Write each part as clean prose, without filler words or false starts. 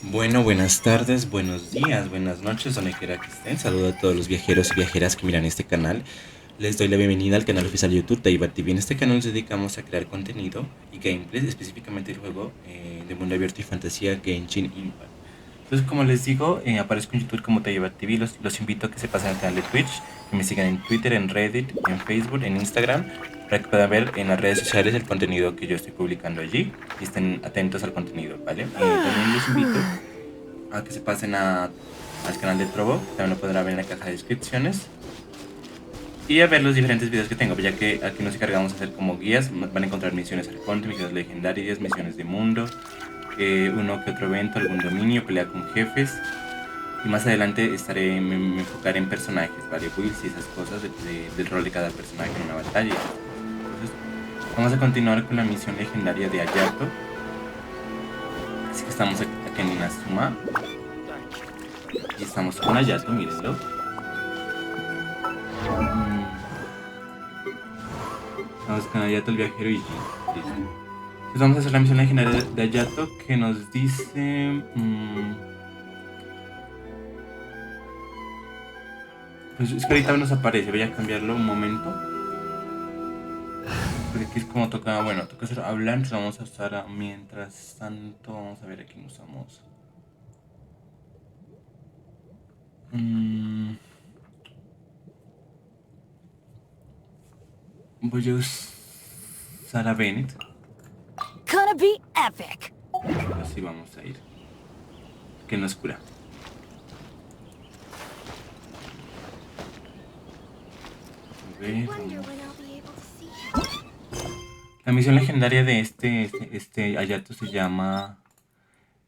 Buenas tardes, buenos días, buenas noches, donde quiera que estén. Saludo a todos los viajeros y viajeras que miran este canal. Les doy la bienvenida al canal oficial de YouTube de Ayato. En este canal nos dedicamos a crear contenido y gameplays, específicamente el juego de mundo abierto y fantasía Genshin Impact. Entonces, como les digo, aparezco en YouTube como Ayato TV. Los invito a que se pasen al canal de Twitch, que me sigan en Twitter, en Reddit, en Facebook, en Instagram, para que puedan ver en las redes sociales el contenido que yo estoy publicando allí y estén atentos al contenido, ¿vale? También los invito a que se pasen al canal de Trovo, también lo podrán ver en la caja de descripciones, y a ver los diferentes videos que tengo, ya que aquí nos encargamos de hacer como guías. Van a encontrar misiones arconte, misiones legendarias, misiones de mundo, uno que otro evento, algún dominio, pelea con jefes, y más adelante me enfocaré en personajes, ¿vale? Builds y esas cosas del rol de cada personaje en una batalla. Entonces, vamos a continuar con la misión legendaria de Ayato. Así que estamos aquí en Inazuma y estamos con Ayato, mírenlo. Estamos con Ayato el viajero y Jin. Listo. Entonces vamos a hacer la misión legendaria de Ayato, que nos dice... Pues es que ahorita nos aparece, voy a cambiarlo un momento. Porque aquí es como toca, bueno, toca hacer hablar, entonces vamos a usar mientras tanto, vamos a ver aquí nos usamos. Voy a usar a Bennett. Gonna be epic. Así vamos a ir. Que nos cura. A ver, vamos. La misión legendaria de este Ayato se llama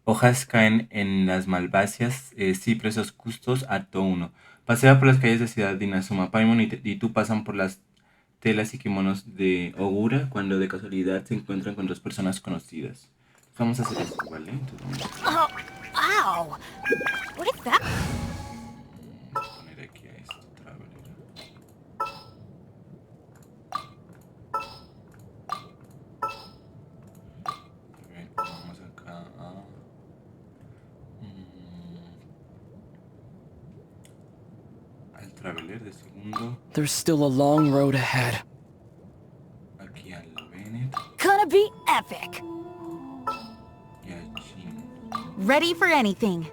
Hojas caen en las Malváceas, cipresos custos, acto 1. Pasea por las calles de ciudad de Inazuma. Paimon y tú pasan por las telas y kimonos de Ogura cuando de casualidad se encuentran con dos personas conocidas. Vamos a hacer esto, ¿vale? Entonces Oh, ow! What is that? vamos a poner aquí a esto otra vez. A ver, vamos acá a... al Traveler de segundo. There's still a long road ahead. Aquí al Bennett Gonna be epic. y a Jin. Ready for anything.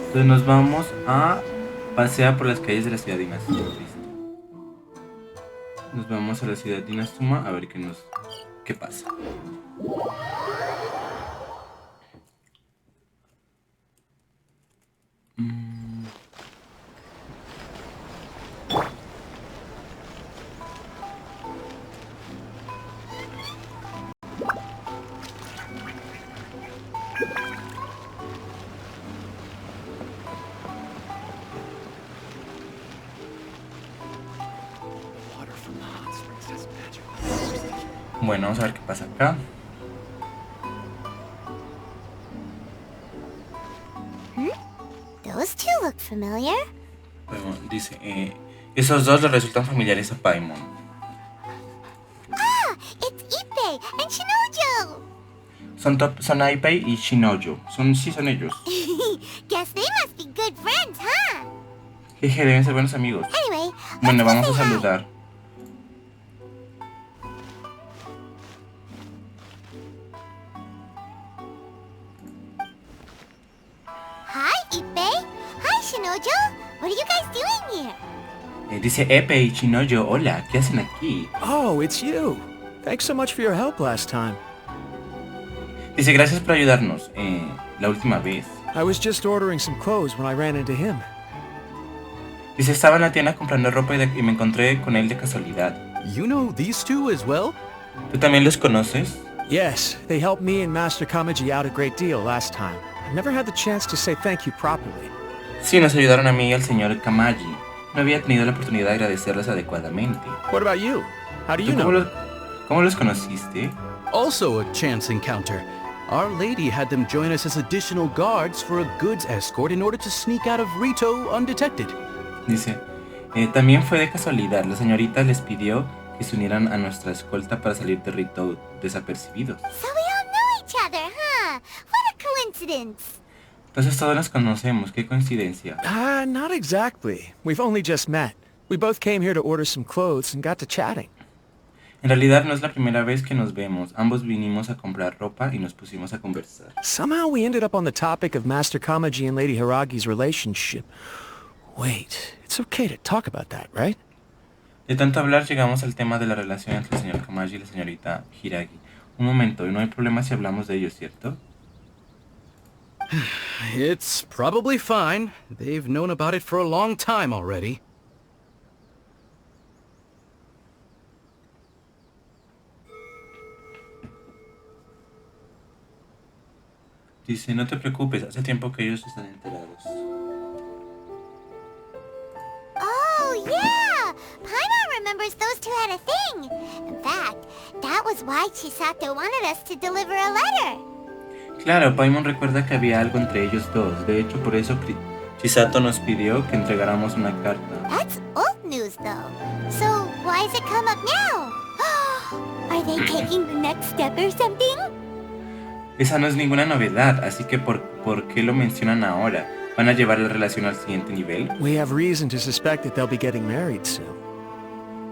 Entonces nos vamos a pasear por las calles de la ciudad de Inazuma. Listo. Nos vamos a la ciudad de Inazuma a ver qué pasa. Bueno, vamos a ver qué pasa acá. Those two look familiar. Bueno, dice, esos dos le resultan familiares a Paimon. Ah, it's Ippei and Shinojo. Son Aipei y Shinojo. Sí, son ellos. Guess they must be good friends, huh? Jeje, deben ser buenos amigos. Anyway, Bueno, let's vamos go a say hi. saludar. Hi, Ippei. Hi, Shinojo. What are you guys doing here? Dice Epe y Shinojo, hola, ¿qué hacen aquí? Oh, it's you. Thanks so much for your help last time. Dice, gracias por ayudarnos la última vez. I was just ordering some clothes when I ran into him. Dice, estaba en la tienda comprando ropa y me encontré con él de casualidad. You know these two as well? ¿Tú también los conoces? Yes, they helped me and Master Kamaji out a great deal last time. I never had the chance to say thank you properly. Sí, nos ayudaron a mí y al señor Kamaji. No había tenido la oportunidad de agradecerles adecuadamente. What about you? How do you ¿Tú know? cómo los conociste? Also a chance encounter. Our lady had them join us as additional guards for a goods escort in order to sneak out of Rito undetected. Dice, también fue de casualidad. La señorita les pidió que se unieran a nuestra escolta para salir de rito desapercibidos. So we all know each other, huh? What a coincidence. Entonces todos nos conocemos, qué coincidencia. Not exactly. We've only just met. We both came here to order some clothes and got to chatting. En realidad no es la primera vez que nos vemos, ambos vinimos a comprar ropa y nos pusimos a conversar. Somehow we ended up on the topic of Master Kamaji and Lady Hiragi's relationship. Wait, it's okay to talk about that, right? De tanto hablar llegamos al tema de la relación entre el señor Kamaji y la señorita Hiragi. Un momento, y no hay problema si hablamos de ello, ¿cierto? It's probably fine. They've known about it for a long time already. Dice, no te preocupes, hace tiempo que ellos están enterados. Oh, yeah! Paimon remembers those two had a thing. In fact, that was why Chisato wanted us to deliver a letter. Claro, Paimon recuerda que había algo entre ellos dos. De hecho, por eso Chisato nos pidió que entregáramos una carta. That's old news, though. So, why has it come up now? Are they taking the next step or something? Esa no es ninguna novedad, así que ¿por qué lo mencionan ahora? ¿Van a llevar la relación al siguiente nivel? We have reason to suspect that they'll be getting married soon.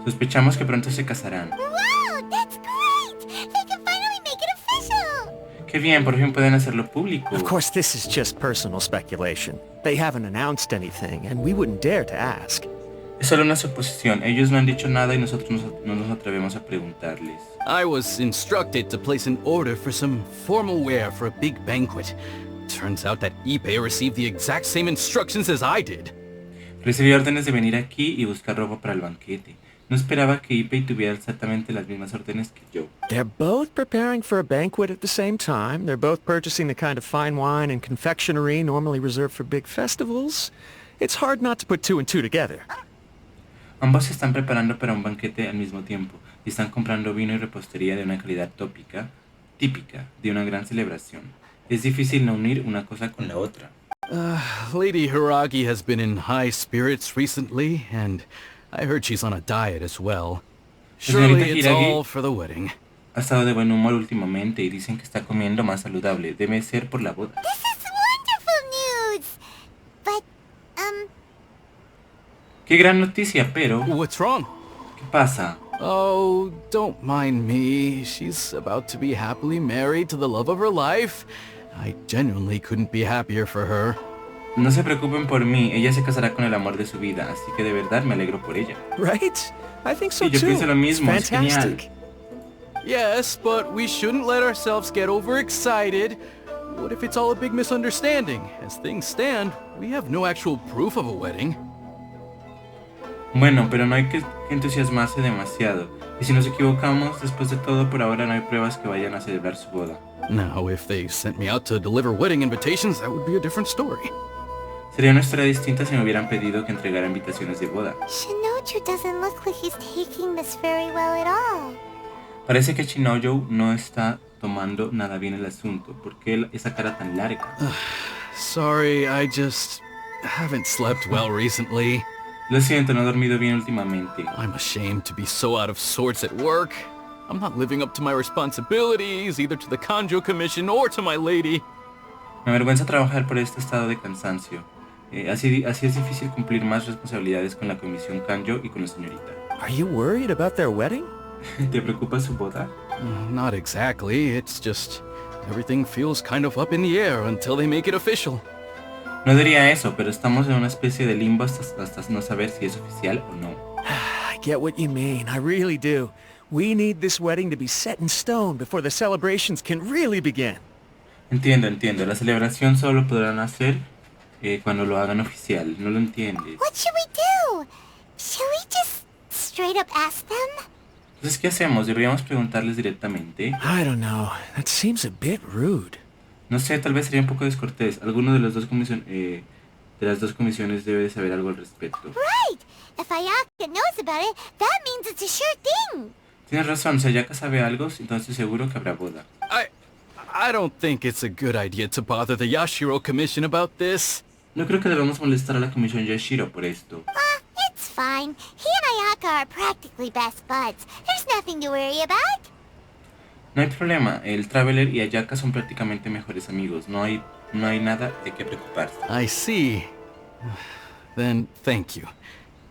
Sospechamos que pronto se casarán. Wow, that's great! They can finally make it official! Qué bien, por fin pueden hacerlo público. Of course, this is just personal speculation. They haven't announced anything, and we wouldn't dare to ask. Es solo una suposición, ellos no han dicho nada y nosotros no nos atrevemos a preguntarles. I was instructed to place an order for some formal wear for a big banquet. Turns out that Ippei received the exact same instructions as I did. Recibí órdenes de venir aquí y buscar ropa para el banquete. No esperaba que Ippei tuviera exactamente las mismas órdenes que yo. They're both preparing for a banquet at the same time. They're both purchasing the kind of fine wine and confectionery normally reserved for big festivals. It's hard not to put two and two together. Ambos se están preparando para un banquete al mismo tiempo y están comprando vino y repostería de una calidad típica de una gran celebración. Es difícil no unir una cosa con la otra. Lady Hiragi has been in high spirits recently, and I heard she's on a diet as well. Surely it's all for the wedding. Ha estado de buen humor últimamente y dicen que está comiendo más saludable. Debe ser por la boda. This is wonderful news! But, Qué gran noticia, pero... What's wrong? ¿Qué pasa? Oh, don't mind me. She's about to be happily married to the love of her life. I genuinely couldn't be happier for her. No se preocupen por mí, ella se casará con el amor de su vida, así que de verdad me alegro por ella. Right? I think so Sí, yo too. pienso lo mismo, es Fantastic. genial. Yes, but we shouldn't let ourselves get overexcited. What if it's all a big misunderstanding? As things stand, we have no actual proof of a wedding. Bueno, pero no hay que entusiasmarse demasiado. Y si nos equivocamos, después de todo, por ahora no hay pruebas que vayan a celebrar su boda. Now, if they sent me out to deliver wedding invitations, that would be a different story. Sería una historia distinta si me hubieran pedido que entregara invitaciones de boda. Shinoju doesn't look like he's taking this very well at all. Parece que Shinojo no está tomando nada bien el asunto. ¿Por qué esa cara tan larga? Sorry, I just haven't slept well recently. Lo siento, no he dormido bien últimamente. I'm ashamed to be so out of sorts at work. I'm not living up to my responsibilities, either to the Kanjo Commission or to my lady. Me avergüenza trabajar por este estado de cansancio. Así es difícil cumplir más responsabilidades con la Comisión Kanjo y con la señorita. Are you worried about their wedding? ¿Te preocupa su boda? Not exactly, it's just everything feels kind of up in the air until they make it official. No diría eso, pero estamos en una especie de limbo hasta no saber si es oficial o no. I get what you mean. I really do. We need this wedding to be set in stone before the celebrations can really begin. Entiendo. La celebración solo podrán hacer cuando lo hagan oficial. No lo entiendes. What should we do? Should we just straight up ask them? Entonces, ¿qué hacemos? ¿Deberíamos preguntarles directamente? I don't know. That seems a bit rude. No sé, tal vez sería un poco descortés. Alguno de las dos comisiones debe de saber algo al respecto. Right! If Ayaka knows about it, that means it's a sure thing. Tienes razón, si Ayaka sabe algo, entonces seguro que habrá boda. I don't think it's a good idea to bother the Yashiro Commission about this. No creo que debamos molestar a la Comisión Yashiro por esto. It's fine. He and Ayaka are practically best buds. There's nothing to worry about. No hay problema, el Traveler y Ayaka son prácticamente mejores amigos. No hay nada de qué preocuparse. I see. Then thank you.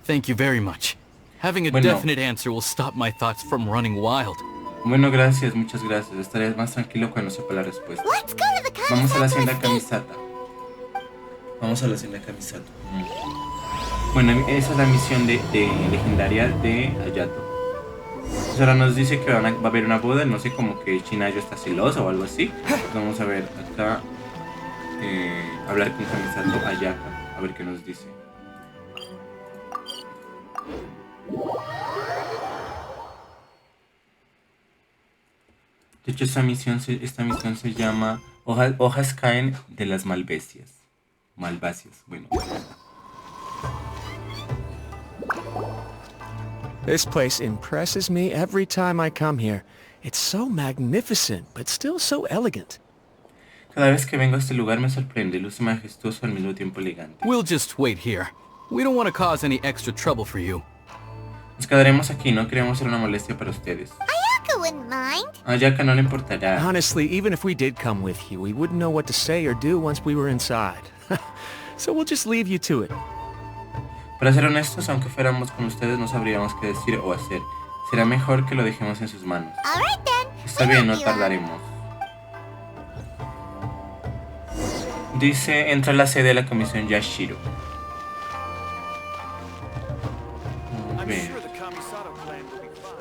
Thank you very much. Having a definite answer will stop my thoughts from running wild. Bueno, gracias, muchas gracias. Estaré más tranquilo cuando sepa la respuesta. Let's go to the Vamos a la hacienda Kamisato Kamisato. Vamos a la hacienda Kamisato. Bueno, esa es la misión de legendaria de Ayato. Pues ahora nos dice que va a haber una boda, no sé, como que Chinayo está celosa o algo así. Vamos a ver acá, hablar con Kamisato Ayaka, a ver qué nos dice. De hecho, esta misión se llama Hojas Caen de las Malváceas. Malváceas, bueno. This place impresses me every time I come here. It's so magnificent, but still so elegant. Cada vez que vengo a este lugar me sorprende, luce majestuoso al mismo tiempo elegante. We'll just wait here. We don't want to cause any extra trouble for you. Nos quedaremos aquí, no queremos ser una molestia para ustedes. Ayaka wouldn't mind. A Ayaka no le importará. Honestly, even if we did come with you, we wouldn't know what to say or do once we were inside. So we'll just leave you to it. Para ser honestos, aunque fuéramos con ustedes no sabríamos qué decir o hacer. Será mejor que lo dejemos en sus manos. All right then. Está bien, no tardaremos. Dice, entra a la sede de la comisión Yashiro. A ver. the Kamisato clan will be fine.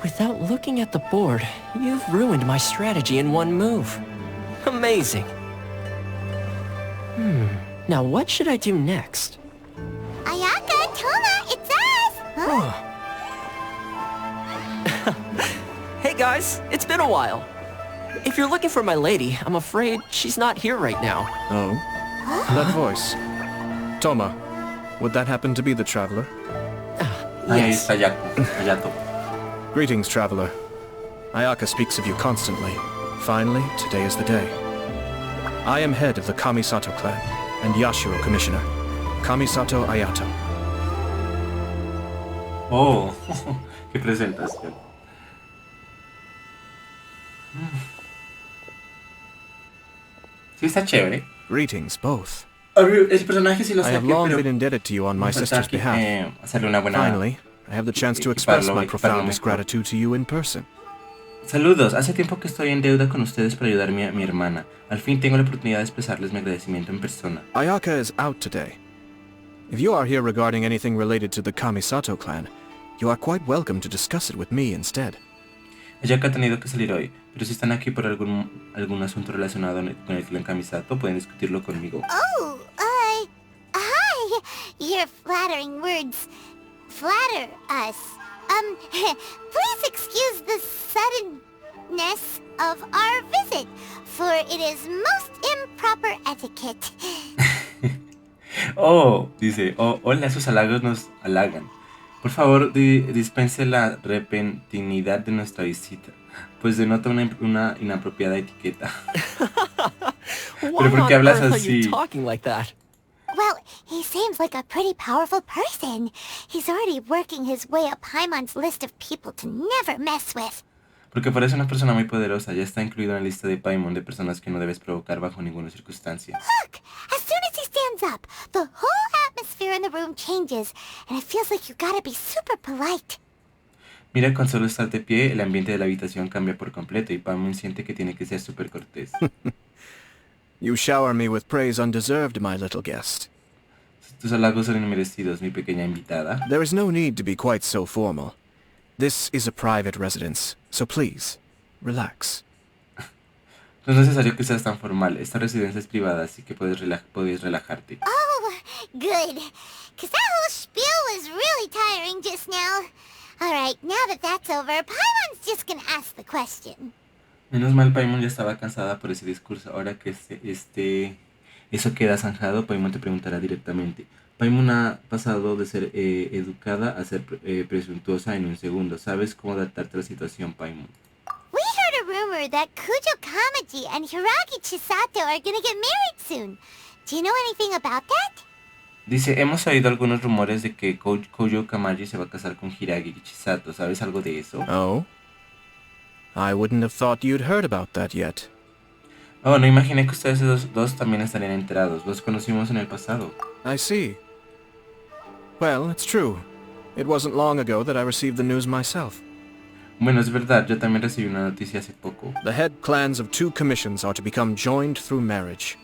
Without looking at the board, you've ruined my strategy in one move. Amazing. Now what should I do next? Ayaka, Toma, it's us! Huh? Hey guys, it's been a while. If you're looking for my lady, I'm afraid she's not here right now. Oh? That voice. Toma, would that happen to be the traveler? Ahí Yes. está Ayato. Greetings, traveler. Ayaka speaks of you constantly. Finally, today is the day. I am head of the Kamisato clan, and Yashiro commissioner. Kamisato Ayato. Oh, qué presentación. Sí, está chévere. Greetings, both. El personaje sí lo I have saqué, long pero been indebted to you on my me falta sister's aquí, behalf. hacerle una buena... Finally, I have the chance to express my equiparlo profoundest mejor. gratitude to you in person. Saludos, hace tiempo que estoy en deuda con ustedes para ayudar a mi hermana. Al fin tengo la oportunidad de expresarles mi agradecimiento en persona. Ayaka is out today. If you are here regarding anything related to the Kamisato clan, you are quite welcome to discuss it with me instead. Ayaka ha tenido que salir hoy, pero si están aquí por algún asunto relacionado con el clan Kamisato, pueden discutirlo conmigo. Oh, hi. Your flattering words flatter us. Please excuse the suddenness of our visit, for it is most improper etiquette. Oh, dice, hola, sus halagos nos halagan. Por favor, dispense la repentinidad de nuestra visita, pues denota una inapropiada etiqueta. Why ¿por qué on hablas earth are así? you talking like that? Well, he seems like a pretty powerful person. He's already working his way up Paimon's list of people to never mess with. Porque parece una persona muy poderosa, ya está incluido en la lista de Paimon de personas que no debes provocar bajo ninguna circunstancia. Look! As soon as he stands up, the whole atmosphere in the room changes, and it feels like you gotta be super polite. Mira, con solo estar de pie, el ambiente de la habitación cambia por completo y Paimon siente que tiene que ser súper cortés. You shower me with praise undeserved, my little guest. Tus halagos son inmerecidos, mi pequeña invitada. There is no need to be quite so formal. This is a private residence, so please, relax. No es necesario que seas tan formal, esta residencia es privada, así que puedes relajarte. Oh, good. 'Cause that whole spiel was really tiring just now. Alright, now that that's over, Paimon's just gonna ask the question. Menos mal, Paimon ya estaba cansada por ese discurso, ahora que Eso queda zanjado, Paimon te preguntará directamente. Paimon ha pasado de ser educada a ser presuntuosa en un segundo. ¿Sabes cómo adaptarte a la situación, Paimon? We heard a rumor that Kujo Kamaji and Hiragi Chisato are gonna get married soon. Do you know anything about that? Dice, hemos oído algunos rumores de que Koyo Kamaji se va a casar con Hiragi Chisato. ¿Sabes algo de eso? Oh? I wouldn't have thought you'd heard about that yet. Oh, no imaginé que ustedes dos también estarían enterados. Los conocimos en el pasado. I see. Well, it's true. It wasn't long ago that I received the news myself. Bueno, es verdad, yo también recibí una noticia hace poco. The head clans of 2 commissions are to become joined through marriage.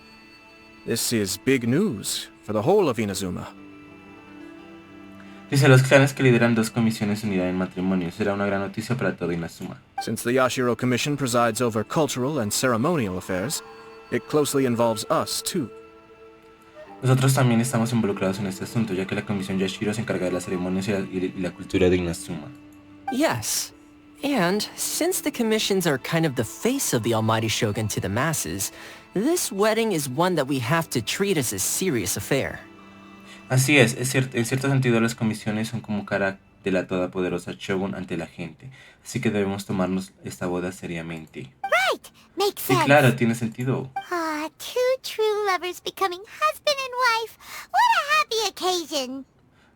This is big news for the whole of Inazuma. Dice, los clanes que lideran 2 comisiones unidas en matrimonio. Será una gran noticia para todo Inazuma. Since the Yashiro Commission presides over cultural and ceremonial affairs, it closely involves us, too. Nosotros también estamos involucrados en este asunto, ya que la comisión Yashiro se encarga de las ceremonias y la cultura de Inazuma. Yes. And since the commissions are kind of the face of the almighty shogun to the masses, this wedding is one that we have to treat as a serious affair. Así es en cierto sentido las comisiones son como cara de la todopoderosa shogun ante la gente, así que debemos tomarnos esta boda seriamente. Right, makes Sí, sense. claro, tiene sentido. Ah, 2 true lovers becoming husband and wife. What a happy occasion.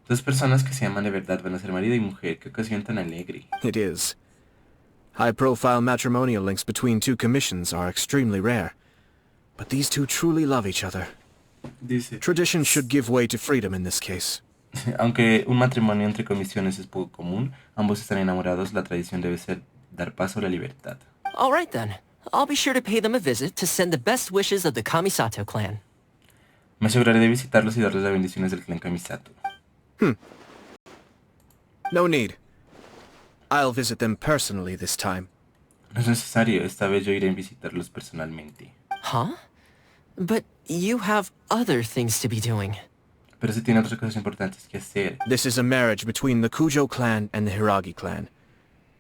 2 personas que se aman de verdad van a ser marido y mujer, qué ocasión tan alegre. It is. High-profile matrimonial links between 2 commissions are extremely rare. But these 2 truly love each other. Dice, Tradition should give way to freedom in this case. aunque un matrimonio entre comisiones es poco común, ambos están enamorados, la tradición debe ser dar paso a la libertad. All right then. I'll be sure to pay them a visit to send the best wishes of the Kamisato clan. Me aseguraré de visitarlos y darles las bendiciones del clan Kamisato. No need. I'll visit them personally this time. No es necesario, esta vez yo iré a visitarlos personalmente. Huh? But you have other things to be doing. Pero se tiene otras cosas importantes que hacer. This is a marriage between the Kujo clan and the Hiragi clan.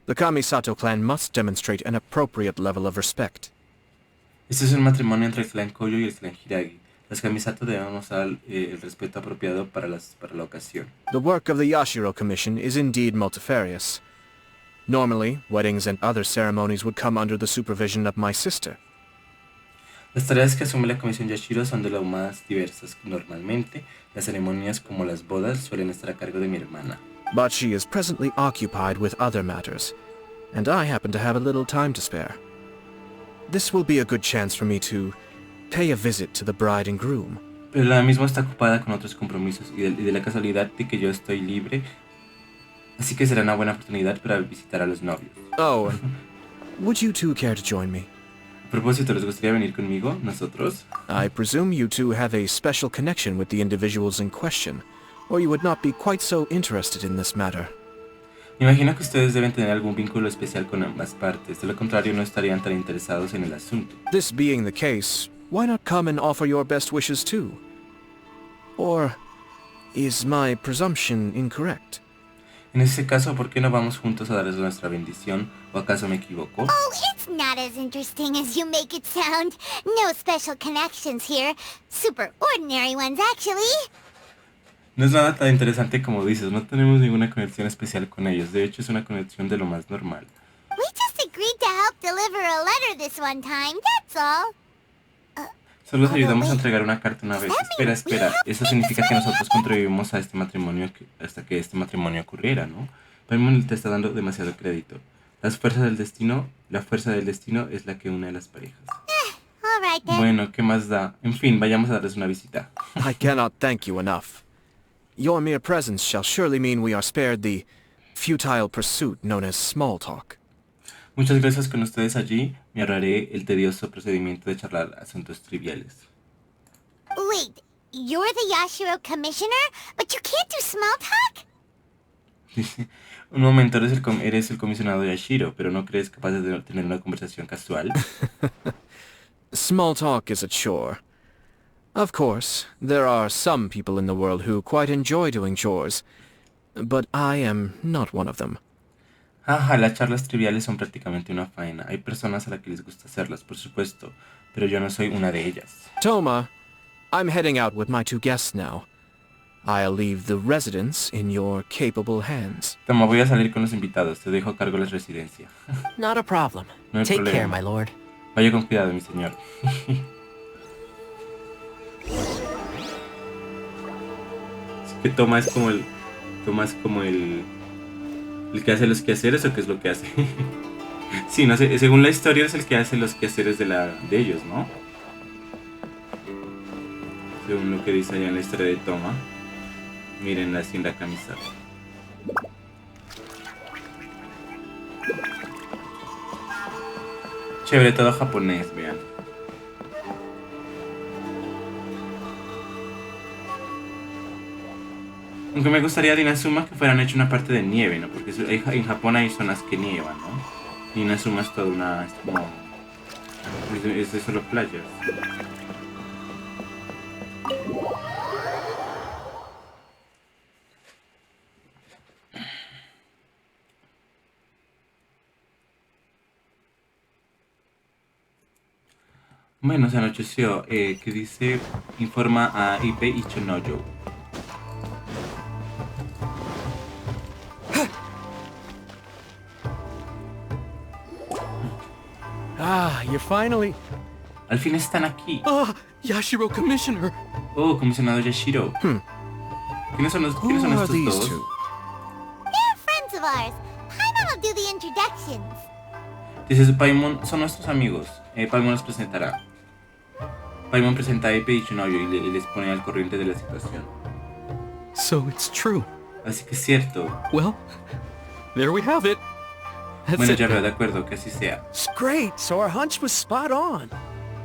The Kamisato clan must demonstrate an appropriate level of respect. Este es un matrimonio entre el clan Koyo y el clan Hiragi. Los Kamisato deben mostrar el respeto apropiado para la ocasión. The work of the Yashiro Commission is indeed multifarious. Normally, weddings and other ceremonies would come under the supervision of my sister. Las tareas que asume la comisión Yashiro son de lo más diversas. Normalmente, las ceremonias como las bodas suelen estar a cargo de mi hermana. But she is presently occupied with other matters, and I happen to have a little time to spare. This will be a good chance for me to pay a visit to the bride and groom. Pero la misma está ocupada con otros compromisos y de la casualidad de que yo estoy libre, así que será una buena oportunidad para visitar a los novios. Oh, would you two care to join me? A propósito, ¿les gustaría venir conmigo, nosotros? I presume you two have a special connection with the individuals in question, or you would not be quite so interested in this matter. Me imagino que ustedes deben tener algún vínculo especial con ambas partes, de lo contrario no estarían tan interesados en el asunto. This being the case, why not come and offer your best wishes too? Or is my presumption incorrect? En ese caso, ¿por qué no vamos juntos a darles nuestra bendición? ¿O acaso me equivoco? Oh, it's not as interesting as you make it sound. No special connections here. Super ordinary ones, actually. No es nada tan interesante como dices, no tenemos ninguna conexión especial con ellos, de hecho es una conexión de lo más normal. We just agreed to help deliver a letter this one time, that's all. Solo les ayudamos a entregar una carta una vez. Espera, eso significa que nosotros contribuimos a este matrimonio hasta que este matrimonio ocurriera, ¿no? Paimon te está dando demasiado crédito. La fuerza del destino es la que une a las parejas. All right then. Bueno, ¿qué más da? En fin, vayamos a darles una visita. I cannot thank you enough. Your mere presence shall surely mean we are spared the futile pursuit known as small talk. Muchas gracias con ustedes allí. Me ahorraré el tedioso procedimiento de charlar asuntos triviales. Wait, you're the Yashiro commissioner, but you can't do small talk? Un momento, eres el comisionado de Yashiro, pero ¿no crees capaz de tener una conversación casual? Small talk is a chore. Of course, there are some people in the world who quite enjoy doing chores, but I am not one of them. Ajá, las charlas triviales son prácticamente una faena. Hay personas a las que les gusta hacerlas, por supuesto, pero yo no soy una de ellas. Toma, I'm heading out with my 2 guests now. I'll leave the residence in your capable hands. Toma, voy a salir con los invitados. Te dejo a cargo la residencia. Not a problem. No hay Take problema. care, my lord. Vaya con cuidado, mi señor. Es que Toma es como el... Toma es como el que hace los quehaceres, ¿o qué es lo que hace? Sí, no sé, según la historia es el que hace los quehaceres de ellos, ¿no? Según lo que dice allá en la historia de Toma. Miren la hacienda Kamisato. Chévere, todo japonés, vean. Aunque me gustaría de Inazuma que fueran hecho una parte de nieve, ¿no? Porque en Japón hay zonas que nievan, ¿no? Y Inazuma es toda una... es como... es de solo playas. Bueno, se anocheció. Que dice... Informa a Ipe y Chonoyo. Ah, you're finally... Al fin están aquí. Yashiro Commissioner. Oh, comisionado Yashiro. ¿Quiénes son Who are estos these dos? 2? They're friends of ours. Paimon will do the introductions. Dice Paimon, son nuestros amigos. Paimon los presentará. Paimon presenta a Ipe y Chonoyo y les pone al corriente de la situación. So it's true. Así que es cierto. Well, there we have it. That's Bueno, it. ya de acuerdo, que así sea. Great, so our hunch was spot on.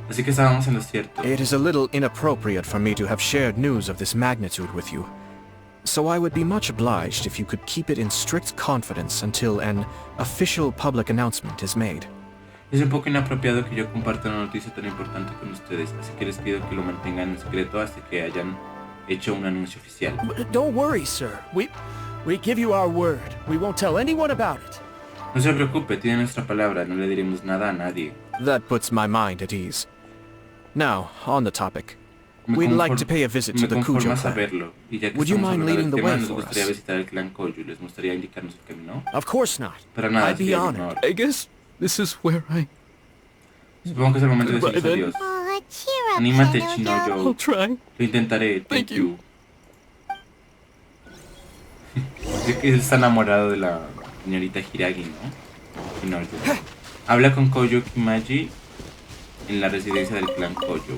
Así que estábamos en lo cierto. It is a little inappropriate for me to have shared news of this magnitude with you. So I would be much obliged if you could keep it in strict confidence until an official public announcement is made. Es un poco inapropiado que yo comparta una noticia tan importante con ustedes, así que les pido que lo mantengan en secreto hasta que hayan hecho un anuncio oficial. Don't worry, sir. We give you our word. We won't tell anyone about it. No se preocupe, tiene nuestra palabra, no le diremos nada a nadie. That puts my mind at ease. Now, on the topic. Me We'd like conform- to pay a visit to me the conforma Kujo clan. saberlo. Y ya que Would you estamos mind hablando leading del the tema, way nos for gustaría us? visitar el clan Koyu. ¿Les gustaría indicarnos el camino? Of course not. Para nada, I'd be sería un honored. honor. I guess this is where I... Supongo que es el momento de Goodbye, decirles then. adiós. Oh, cheer up, Anímate, Shinojo. Chinoyo. I'll try. Lo intentaré. Thank you. Dice que él está enamorado de la señorita Hiragi, ¿no? Chinoyo. Habla con Koyo Kimaji en la residencia del clan Koyo.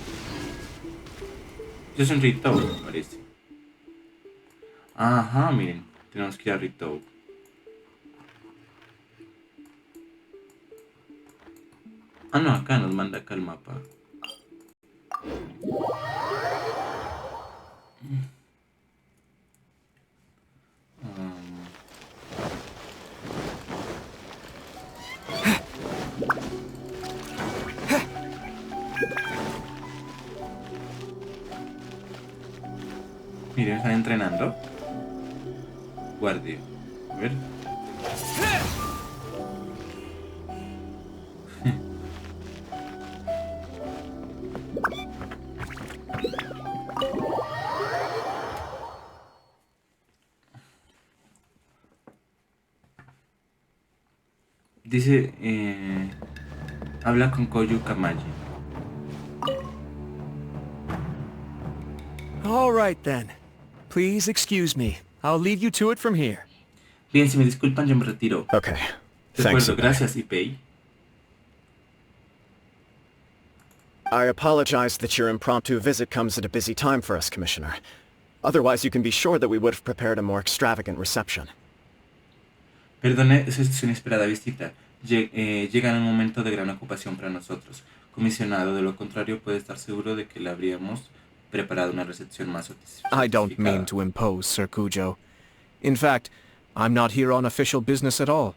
Eso es un Ritou, me parece. Ajá, miren. Tenemos que ir a Ritou. Ah, no, acá nos manda acá el mapa. Miren, están entrenando. Guardia. A ver. Dice, habla con Koyu Kamaji. All right then. Please excuse me. I'll leave you to it from here. Bien, si me disculpan, yo me retiro. Okay. De Thanks. acuerdo, gracias, Ipei. I apologize that your impromptu visit comes at a busy time for us, Commissioner. Otherwise, you can be sure that we would have prepared a more extravagant reception. Perdone su inesperada visita. Llega en un momento de gran ocupación para nosotros. Comisionado, de lo contrario, puede estar seguro de que le habríamos preparado una recepción más I don't mean sofisticada. to impose, Sir Kujo. In fact, I'm not here on official business at all.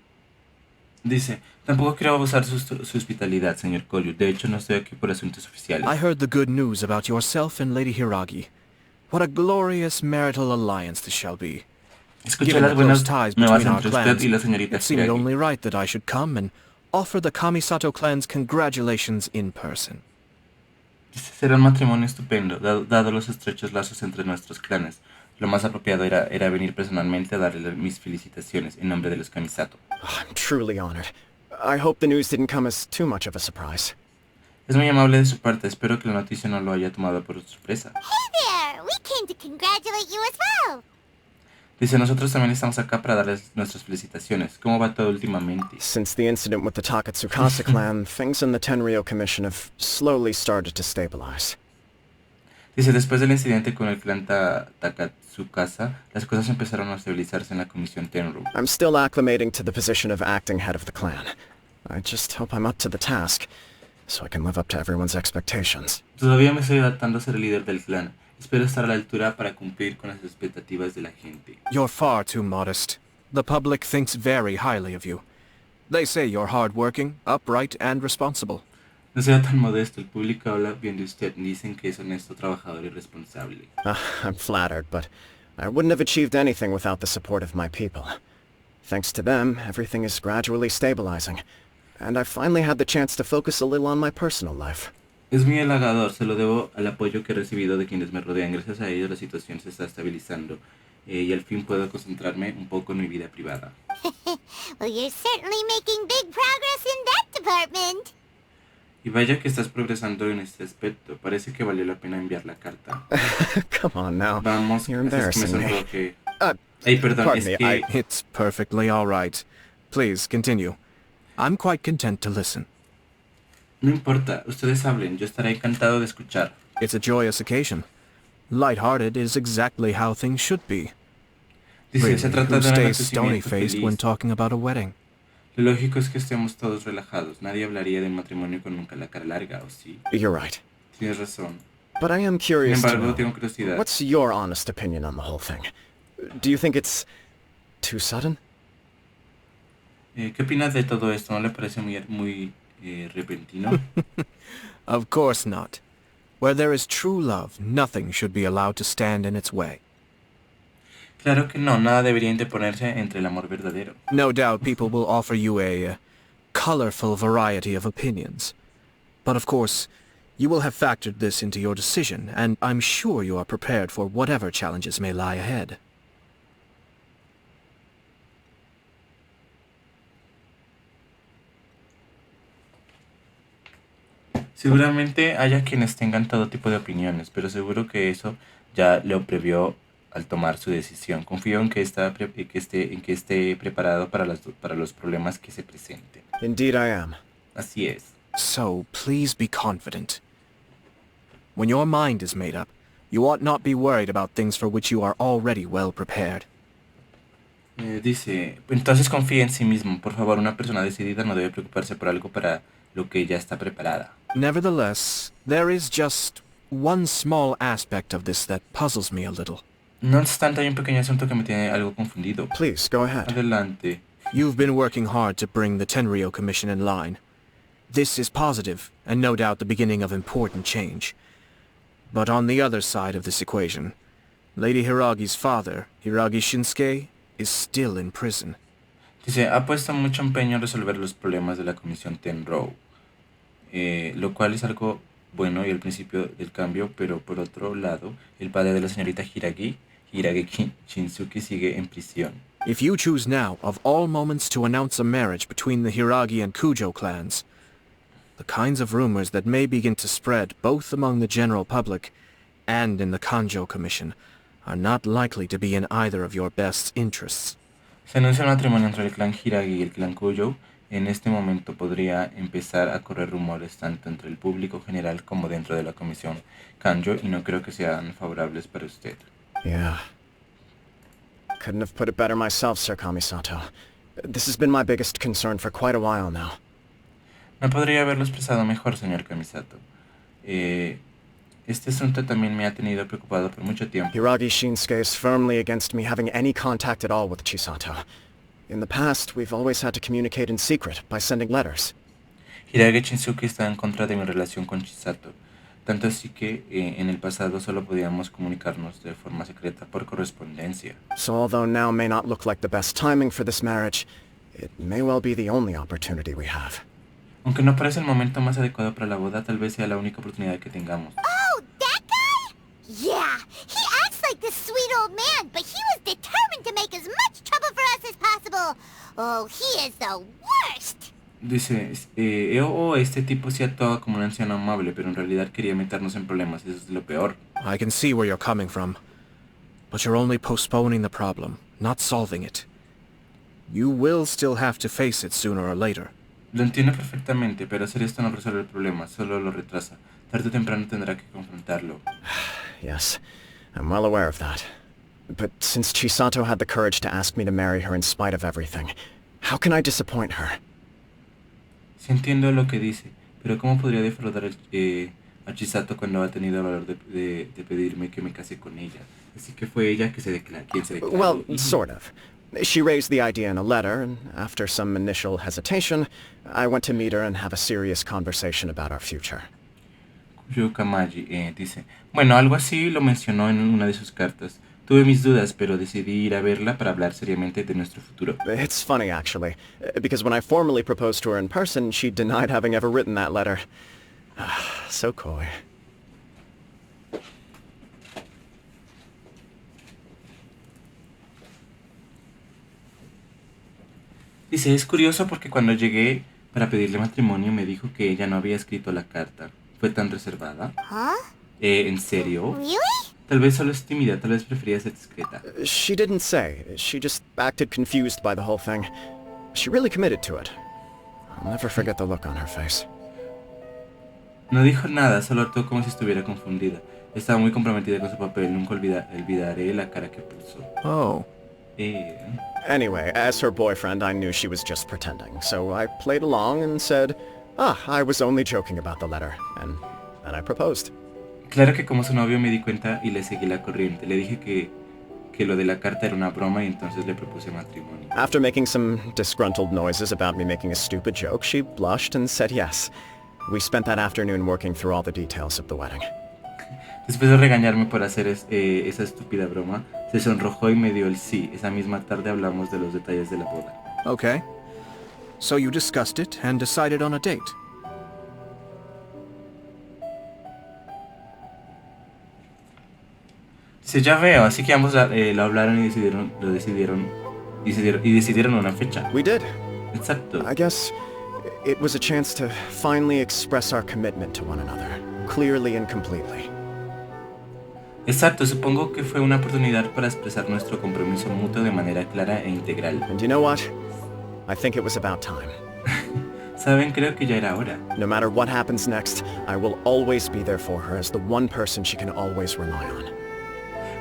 Dice, tampoco quiero abusar su hospitalidad, señor Koyu. De hecho, no estoy aquí por asuntos oficiales. I heard the good news about yourself and Lady Hiragi. What a glorious marital alliance this shall be. Escuché Given las the buenas close ties nuevas between our entre usted clans, y la señorita it seemed Hiragi. only right that I should come and offer the Kamisato clan's congratulations in person. Dice, será un matrimonio estupendo, dado los estrechos lazos entre nuestros clanes. Lo más apropiado era venir personalmente a darle mis felicitaciones en nombre de los Kamisato. Oh, I'm truly honored. I hope the news didn't come as too much of a surprise. Es muy amable de su parte, espero que la noticia no lo haya tomado por sorpresa. Hey there! We came to congratulate you as well! Dice, nosotros también estamos acá para darles nuestras felicitaciones. ¿Cómo va todo últimamente? Since the incident with the Takatsukasa clan, things in the Tenryou Commission have slowly started to stabilize. Dice, después del incidente con el clan Takatsukasa, las cosas empezaron a estabilizarse en la comisión Tenryou. I'm still acclimating to the position of acting head of the clan. I just hope I'm up to the task, so I can live up to everyone's expectations. Todavía me estoy adaptando a ser el líder del clan. Espero estar a la altura para cumplir con las expectativas de la gente. You're far too modest. The public thinks very highly of you. They say you're hardworking, upright, and responsible. No sea tan modesto, el público habla bien de usted. Dicen que es honesto, trabajador y responsable. I'm flattered, but I wouldn't have achieved anything without the support of my people. Thanks to them, everything is gradually stabilizing, and I've finally had the chance to focus a little on my personal life. Es muy halagador, se lo debo al apoyo que he recibido de quienes me rodean. Gracias a ellos la situación se está estabilizando y al fin puedo concentrarme un poco en mi vida privada. Well, you're certainly making big progress in that department. Y vaya que estás progresando en este aspecto. Parece que valió la pena enviar la carta. Come on now. Vamos, You're es que me embarrassing me. sonroje. Ay, perdón, Pardon es me, que... It's perfectly all right. Please, continue. I'm quite content to listen. No importa, ustedes hablen, yo estaré encantado de escuchar. It's a joyous occasion. Light-hearted is exactly how things should be. Dice, Really, se trata who de un stays acontecimiento stony-faced when feliz. talking about a wedding? Lo lógico es que estemos todos relajados. Nadie hablaría de un matrimonio con nunca la cara larga, ¿o sí? You're right. Tienes razón. But I am Sin curious to embargo, know, tengo curiosidad. what's your honest opinion on the whole thing? Do you think it's too sudden? ¿Qué opinas de todo esto? ¿No le parece muy repentino? Of course not. Where there is true love, nothing should be allowed to stand in its way. Claro que no, nada debería interponerse entre el amor verdadero. No doubt people will offer you a colorful variety of opinions. But of course, you will have factored this into your decision, and I'm sure you are prepared for whatever challenges may lie ahead. Seguramente haya quienes tengan todo tipo de opiniones, pero seguro que eso ya lo previó al tomar su decisión. Confío en que esté preparado para los problemas que se presenten. Indeed I am. Así es. So, please be confident. When your mind is made up, you ought not be worried about things for which you are already well prepared. Dice, entonces confía en sí mismo. Por favor, una persona decidida no debe preocuparse por algo para lo que ya está preparada. Nevertheless, there is just one small aspect of this that puzzles me a little. No obstante, hay un pequeño asunto que me tiene algo confundido. Please, go ahead. Adelante. You've been working hard to bring the Tenryou Commission in line. This is positive, and no doubt the beginning of important change. But on the other side of this equation, Lady Hiragi's father, Hiragi Shinsuke, is still in prison. Dice, ha puesto mucho empeño en resolver los problemas de la comisión Tenryou, lo cual es algo bueno y el principio del cambio, pero por otro lado, el padre de la señorita Hiragi Shinsuke, sigue en prisión. If you choose now, of all moments, to announce a marriage between the Hiragi and Kujo clans, the kinds of rumors that may begin to spread both among the general public and in the Kanjo Commission are not likely to be in either of your best interests. Se anuncia un matrimonio entre el clan Hiragi y el clan Kujo. En este momento podría empezar a correr rumores tanto entre el público general como dentro de la comisión Kanjo y no creo que sean favorables para usted. Yeah. Couldn't have put it better myself, Sir Kamisato. This has been my biggest concern for quite a while now. No podría haberlo expresado mejor, señor Kamisato. Este asunto también me ha tenido preocupado por mucho tiempo. Hiragi Shinsuke is firmly against me having any contact at all with Chisato. In the past, we've always had to communicate in secret by sending letters. Hiragi Shinsuke está en contra de mi relación con Chisato. Tanto así que en el pasado solo podíamos comunicarnos de forma secreta por correspondencia. So although now may not look like the best timing for this marriage, it may well be the only opportunity we have. Aunque no parece el momento más adecuado para la boda, tal vez sea la única oportunidad que tengamos. Oh, that guy? Yeah, he acts like this sweet old man, but he was determined to make as much trouble for us as possible. Oh, he is the worst. Dice, este tipo sí actuaba como un anciano amable, pero en realidad quería meternos en problemas, eso es lo peor. I can see where you're coming from. But you're only postponing the problem, not solving it. You will still have to face it sooner or later. Lo entiendo perfectamente, pero hacer esto no resuelve el problema, solo lo retrasa. Tarde o temprano tendrá que confrontarlo. Yes, I'm well aware of that. But since Chisato had the courage to ask me to marry her in spite of everything, how can I disappoint her? Sí entiendo lo que dice, pero ¿cómo podría defraudar a Chisato cuando ha tenido el valor de pedirme que me case con ella? Así que fue ella quien se declaró. Well, sort of. She raised the idea in a letter, and after some initial hesitation, I went to meet her and have a serious conversation about our future. Kuyo Kamaji dice, bueno, algo así lo mencionó en una de sus cartas. Tuve mis dudas, pero decidí ir a verla para hablar seriamente de nuestro futuro. It's funny, actually, because when I formally proposed to her in person, she denied having ever written that letter. So coy. Dice, es curioso porque cuando llegué para pedirle matrimonio me dijo que ella no había escrito la carta. ¿Fue tan reservada? Huh? ¿En serio? Really? Tal vez solo es tímida, tal vez prefería ser discreta. She didn't say. She just acted confused by the whole thing. She really committed to it. I'll never forget the look on her face. No dijo nada, solo actuó como si estuviera confundida. Estaba muy comprometida con su papel, nunca olvidaré la cara que puso. Oh. Anyway, as her boyfriend, I knew she was just pretending, so I played along and said, I was only joking about the letter, and then I proposed. Claro que como su novio me di cuenta y le seguí la corriente. Le dije que lo de la carta era una broma y entonces le propuse matrimonio. After making some disgruntled noises about me making a stupid joke, she blushed and said yes. We spent that afternoon working through all the details of the wedding. Después de regañarme por hacer esa estúpida broma, se sonrojó y me dio el sí. Esa misma tarde hablamos de los detalles de la boda. Okay. So you discussed it and decided on a date. Dice, ya veo, así que ambos lo hablaron y decidieron una fecha. We did. Exacto. I guess it was a chance to finally express our commitment to one another, clearly and completely. Exacto, supongo que fue una oportunidad para expresar nuestro compromiso mutuo de manera clara e integral. And you know what? I think it was about time. Saben, creo que ya era hora. No matter what happens next, I will always be there for her as the one person she can always rely on.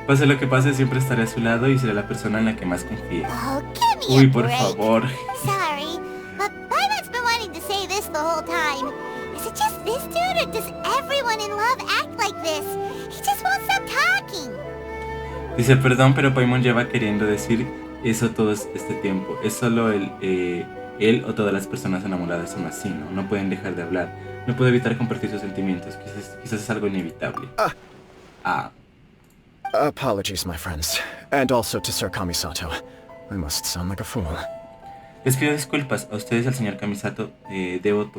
Pase lo que pase, siempre estaré a su lado y seré la persona en la que más confíe. Oh, give me Uy, a por break. favor. Sorry, but Paimon's been wanting to say this the whole time. Is it just this dude, or does everyone in love act like this? He just won't stop talking. Dice, perdón, pero Paimon lleva queriendo decir eso todo este tiempo. Es solo él o todas las personas enamoradas son así, ¿no? No pueden dejar de hablar. No puedo evitar compartir sus sentimientos. Quizás es algo inevitable. Apologies, my friends. And also to Sir Kamisato. I must sound like a fool. Les pido disculpas a ustedes y al señor Kamisato. Debo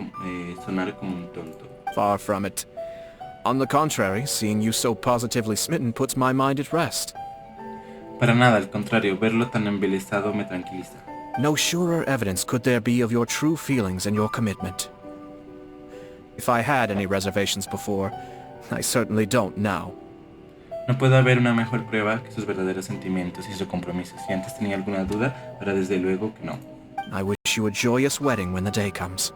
sonar como un tonto. Far from it. On the contrary, seeing you so positively smitten puts my mind at rest. Para nada, al contrario, verlo tan embelesado me tranquiliza. No surer evidence could there be of your true feelings and your commitment. If I had any reservations before, I certainly don't now. No puede haber una mejor prueba que sus verdaderos sentimientos y su compromiso. Si antes tenía alguna duda, ahora desde luego que no. I wish you a joyous wedding when the day comes.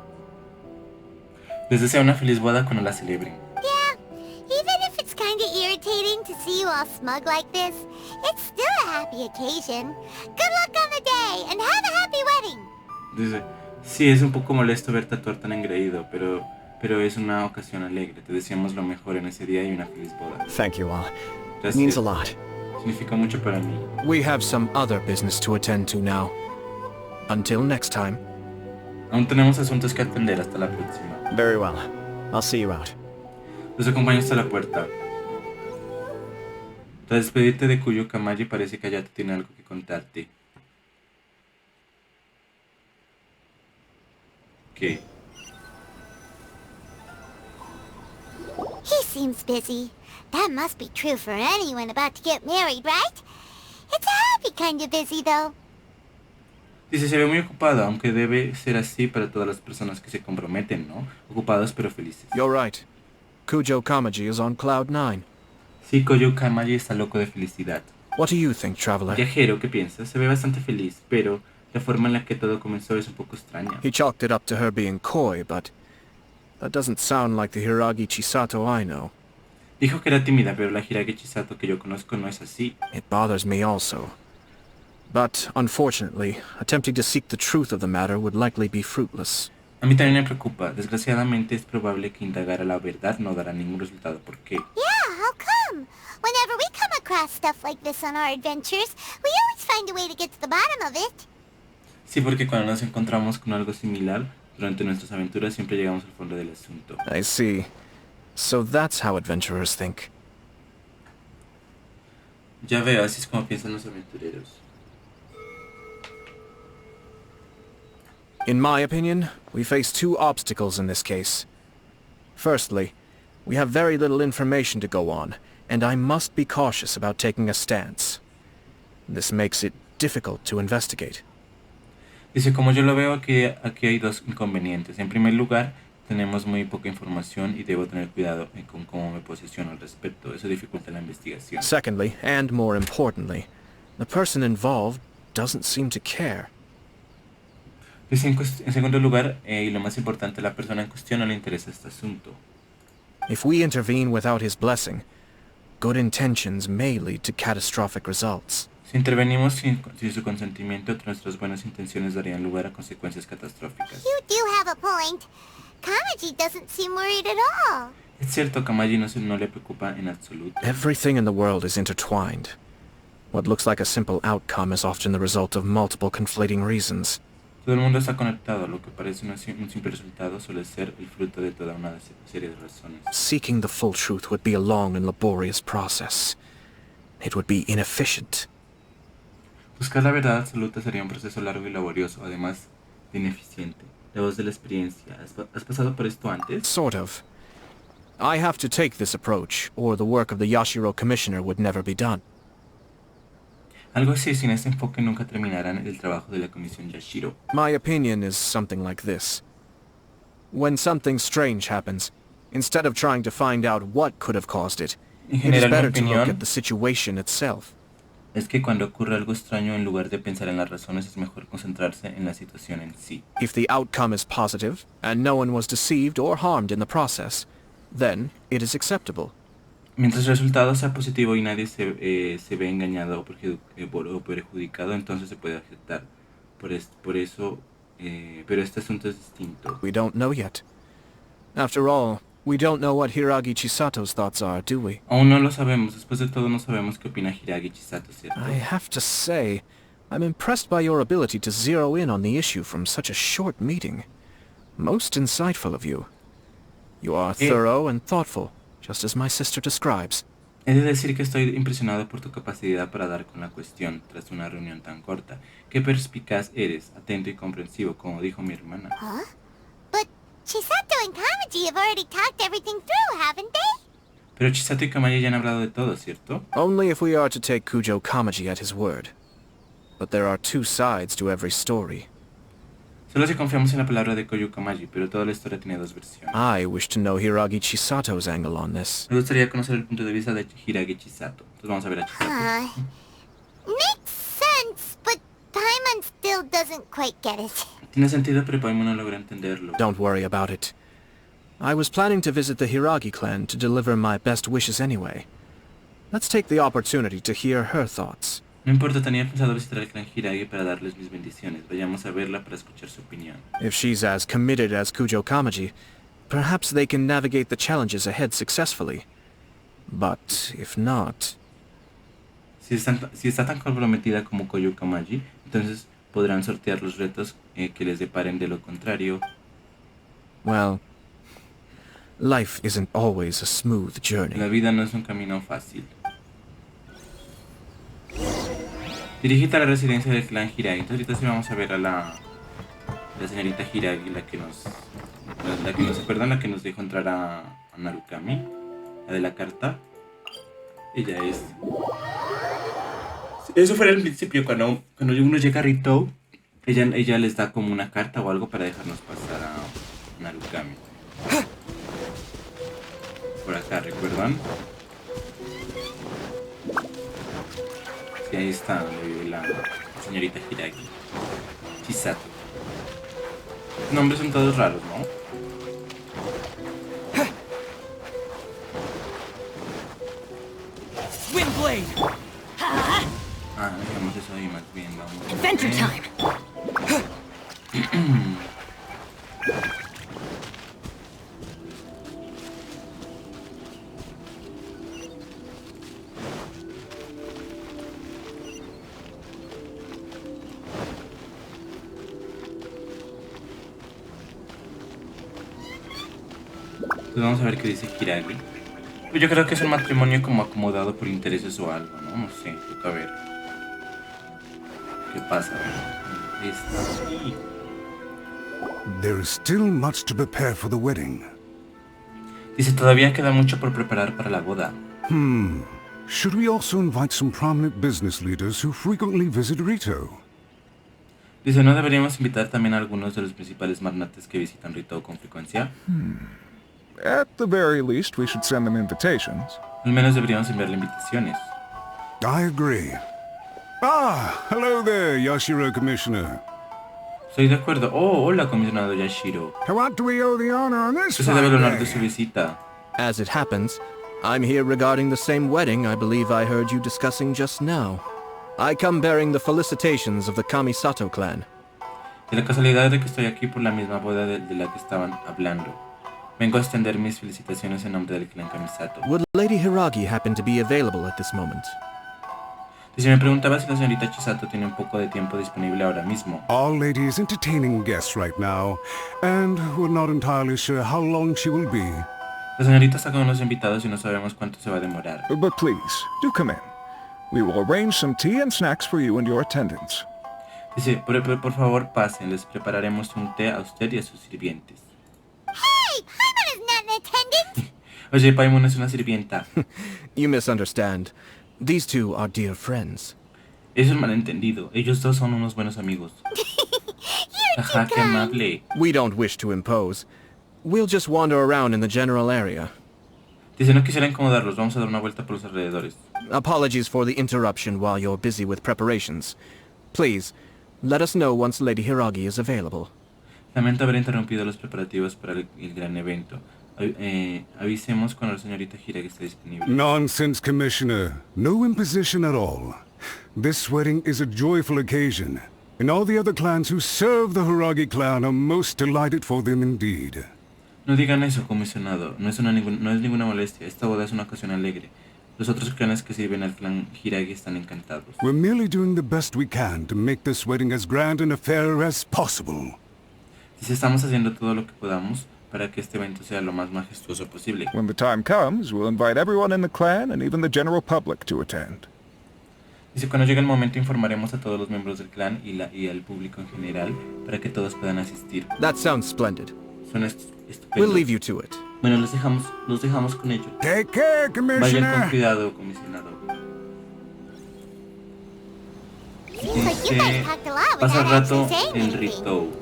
Les deseo una feliz boda cuando la celebren. Yeah, even if it's kinda irritating to see you all smug like this, it's still a happy occasion. Good luck on the day, and have a happy wedding! Dice, sí, es un poco molesto verte actuar tan engreído, pero es una ocasión alegre. Te deseamos lo mejor en ese día y una feliz boda. Thank you all. Gracias. Means a lot. Significa mucho para mí. We have some other business to attend to now. Until next time. Aún tenemos asuntos que atender. Hasta la próxima. Very well. I'll see you out. Los acompaño hasta la puerta. Tras despedirte de Kuyo Kamaji, parece que Ayato tiene algo que contarte. ¿Qué? seems busy. That must be true for anyone about to get married, right? It's a happy kind of busy, though. Dice, se ve muy ocupado, aunque debe ser así para todas las personas que se comprometen, ¿no? Ocupados pero felices. You're right. Kujo Kamaji is on cloud 9. Sí, Koyo Kamaji está loco de felicidad. What do you think, traveler? Viajero, ¿qué piensas? Se ve bastante feliz, pero la forma en la que todo comenzó es un poco extraña. He chalked it up to her being coy, but that doesn't sound like the Hiragi Chisato I know. Dijo que era tímida, pero la Hiragi Chisato que yo conozco no es así. It bothers me also. But, unfortunately, attempting to seek the truth of the matter would likely be fruitless. A mí también me preocupa. Desgraciadamente es probable que indagar a la verdad no dará ningún resultado. ¿Por qué? Yeah, how come? Whenever we come across stuff like this on our adventures, we always find a way to get to the bottom of it. Sí, porque cuando nos encontramos con algo similar, durante nuestras aventuras siempre llegamos al fondo del asunto. I see. So that's how adventurers think. Ya veo, así es como piensan los aventureros. In my opinion, we face two obstacles in this case. Firstly, we have very little information to go on, and I must be cautious about taking a stance. This makes it difficult to investigate. Dice, como yo lo veo, aquí hay dos inconvenientes. En primer lugar, tenemos muy poca información y debo tener cuidado con cómo me posiciono al respecto. Eso dificulta la investigación. Secondly, and more importantly, the person involved doesn't seem to care. Dice, en segundo lugar, y lo más importante, la persona en cuestión no le interesa este asunto. If we intervene without his blessing, good intentions may lead to catastrophic results. Si intervenimos sin su consentimiento, nuestras buenas intenciones darían lugar a consecuencias catastróficas. You do have a point. Kamaji doesn't seem worried at all. Es cierto, Kamaji no le preocupa en absoluto. Everything in the world is intertwined. What looks like a simple outcome is often the result of multiple conflating reasons. Todo el mundo está conectado. Lo que parece un simple resultado suele ser el fruto de toda una serie de razones. Seeking the full truth would be a long and laborious process. It would be inefficient. Buscar la verdad absoluta sería un proceso largo y laborioso, además de ineficiente. La voz de la experiencia. ¿Has pasado por esto antes? Sort of. I have to take this approach, or the work of the Yashiro Commissioner would never be done. Algo así, sin este enfoque nunca terminarán el trabajo de la Comisión Yashiro. My opinion is something like this. When something strange happens, instead of trying to find out what could have caused it, En it is general, mi better to look opinión at the situation itself. es que cuando ocurre algo extraño, en lugar de pensar en las razones, es mejor concentrarse en la situación en sí. If the outcome is positive, and no one was deceived or harmed in the process, then it is acceptable. Mientras el resultado sea positivo y nadie se ve engañado o perjudicado, entonces se puede aceptar. Por eso, pero este asunto es distinto. We don't know yet. After all, we don't know what Hiragi Chisato's thoughts are, do we? Aún no lo sabemos. Después de todo, no sabemos qué opina Hiragi Chisato, ¿cierto? I have to say, I'm impressed by your ability to zero in on the issue from such a short meeting. Most insightful of you. You are thorough and thoughtful, just as my sister describes. He de decir que estoy impresionado por tu capacidad para dar con la cuestión tras una reunión tan corta. Qué perspicaz eres, atento y comprensivo, como dijo mi hermana. Huh? But Chisato and Kamaji have already talked everything through, haven't they? Pero Chisato y Kamaji ya han hablado de todo, ¿cierto? Only if we are to take Kujo Kamaji at his word. But there are two sides to every story. Solo si confiamos en la palabra de Koyo Kamaji, pero toda la historia tiene dos versiones. I wish to know Hiragi Chisato's angle on this. Me gustaría conocer el punto de vista de Hiragi Chisato. Entonces vamos a ver a Chisato. Makes sense, but Paimon still doesn't quite get it. Tiene sentido, pero Paimon no logra entenderlo. Don't worry about it. I was planning to visit the Hiragi clan to deliver my best wishes anyway. Let's take the opportunity to hear her thoughts. No importa, tenía pensado visitar el clan Hiragi para darles mis bendiciones. Vayamos a verla para escuchar su opinión. If she's as committed as Kujo Kamaji, perhaps they can navigate the challenges ahead successfully. But if not... Si está tan comprometida como Koyo Kamaji, entonces podrán sortear los retos que les deparen. De lo contrario... Well, life isn't always a smooth journey. La vida no es un camino fácil. Dirígete a la residencia del clan Hiragi. Entonces ahorita sí vamos a ver a la señorita Hiragi, la que nos ¿se acuerdan? La que nos dejó entrar a Narukami. la de la carta. Ella es... Eso fue al principio, cuando uno llega a Rito, ella les da como una carta o algo para dejarnos pasar a Narukami. Por acá, ¿recuerdan? Sí, ahí está donde vive la señorita Hiragi. Chisato. Los nombres son todos raros, ¿no? Windblade! Ah, dejamos eso ahí más bien, vamos. Adventure time! Pues vamos a ver qué dice Hiragi. Pues yo creo que es un matrimonio como acomodado por intereses o algo, ¿no? No sé, toca ver. ¿Qué pasa? A ver. Sí. There is still much to prepare for the wedding. Dice, todavía queda mucho por preparar para la boda. Should we also invite some prominent business leaders who frequently visit Rito? Dice, ¿no deberíamos invitar también a algunos de los principales magnates que visitan Rito con frecuencia? At the very least, we should send them invitations. Al menos deberíamos enviarle invitaciones. I agree. Ah, hello there, Yashiro Commissioner. Estoy de acuerdo. Oh, hola, comisionado Yashiro. To what do we owe the honor on this ¿Qué se debe el honor de Friday? su visita? As it happens, I'm here regarding the same wedding I believe I heard you discussing just now. I come bearing the felicitations of the Kamisato clan. De la casualidad de que estoy aquí por la misma boda de la que estaban hablando. Vengo a extender mis felicitaciones en nombre del clan Kamisato. Would Lady Hiragi happen to be available at this moment? Y se me preguntaba si la señorita Chisato tiene un poco de tiempo disponible ahora mismo. Our lady is entertaining guests right now, and we're not entirely sure how long she will be. La señorita está con unos invitados y no sabemos cuánto se va a demorar. But please, do come in. We will arrange some tea and snacks for you and your attendants. Dice, por favor pasen, les prepararemos un té a usted y a sus sirvientes. Hey, Paimon is not an attendant! Oye, Paimon es una sirvienta. You misunderstand. These two are dear friends. Eso es malentendido. Ellos dos son unos buenos amigos. Ajá, qué amable. We don't wish to impose. We'll just wander around in the general area. Dice, no quisiera incomodarlos, vamos a dar una vuelta por los alrededores. Apologies for the interruption while you're busy with preparations. Please, let us know once Lady Hiragi is available. Lamento haber interrumpido los preparativos para el gran evento. Avisemos cuando la señorita Hiragi esté disponible. Nonsense, Commissioner. No imposition at all. This wedding is a joyful occasion, and all the other clans who serve the Hiragi clan are most delighted for them indeed. No digan eso, comisionado. No es ninguna molestia. Esta boda es una ocasión alegre. Los otros clanes que sirven al clan Hiragi están encantados. We're merely doing the best we can to make this wedding as grand an affair as possible. Dice, estamos haciendo todo lo que podamos para que este evento sea lo más majestuoso posible. When the time comes, we'll invite everyone in the clan and even the general public to attend. Dice, cuando llegue el momento informaremos a todos los miembros del clan y al público en general para que todos puedan asistir. That sounds splendid. Suena We'll estupendo. leave you to it. Bueno, los dejamos con ello. Take care, Vayan con Commissioner. cuidado, comisionado. Seems like you guys talked a lot Pasa without el rato actually saying en anything. Rito.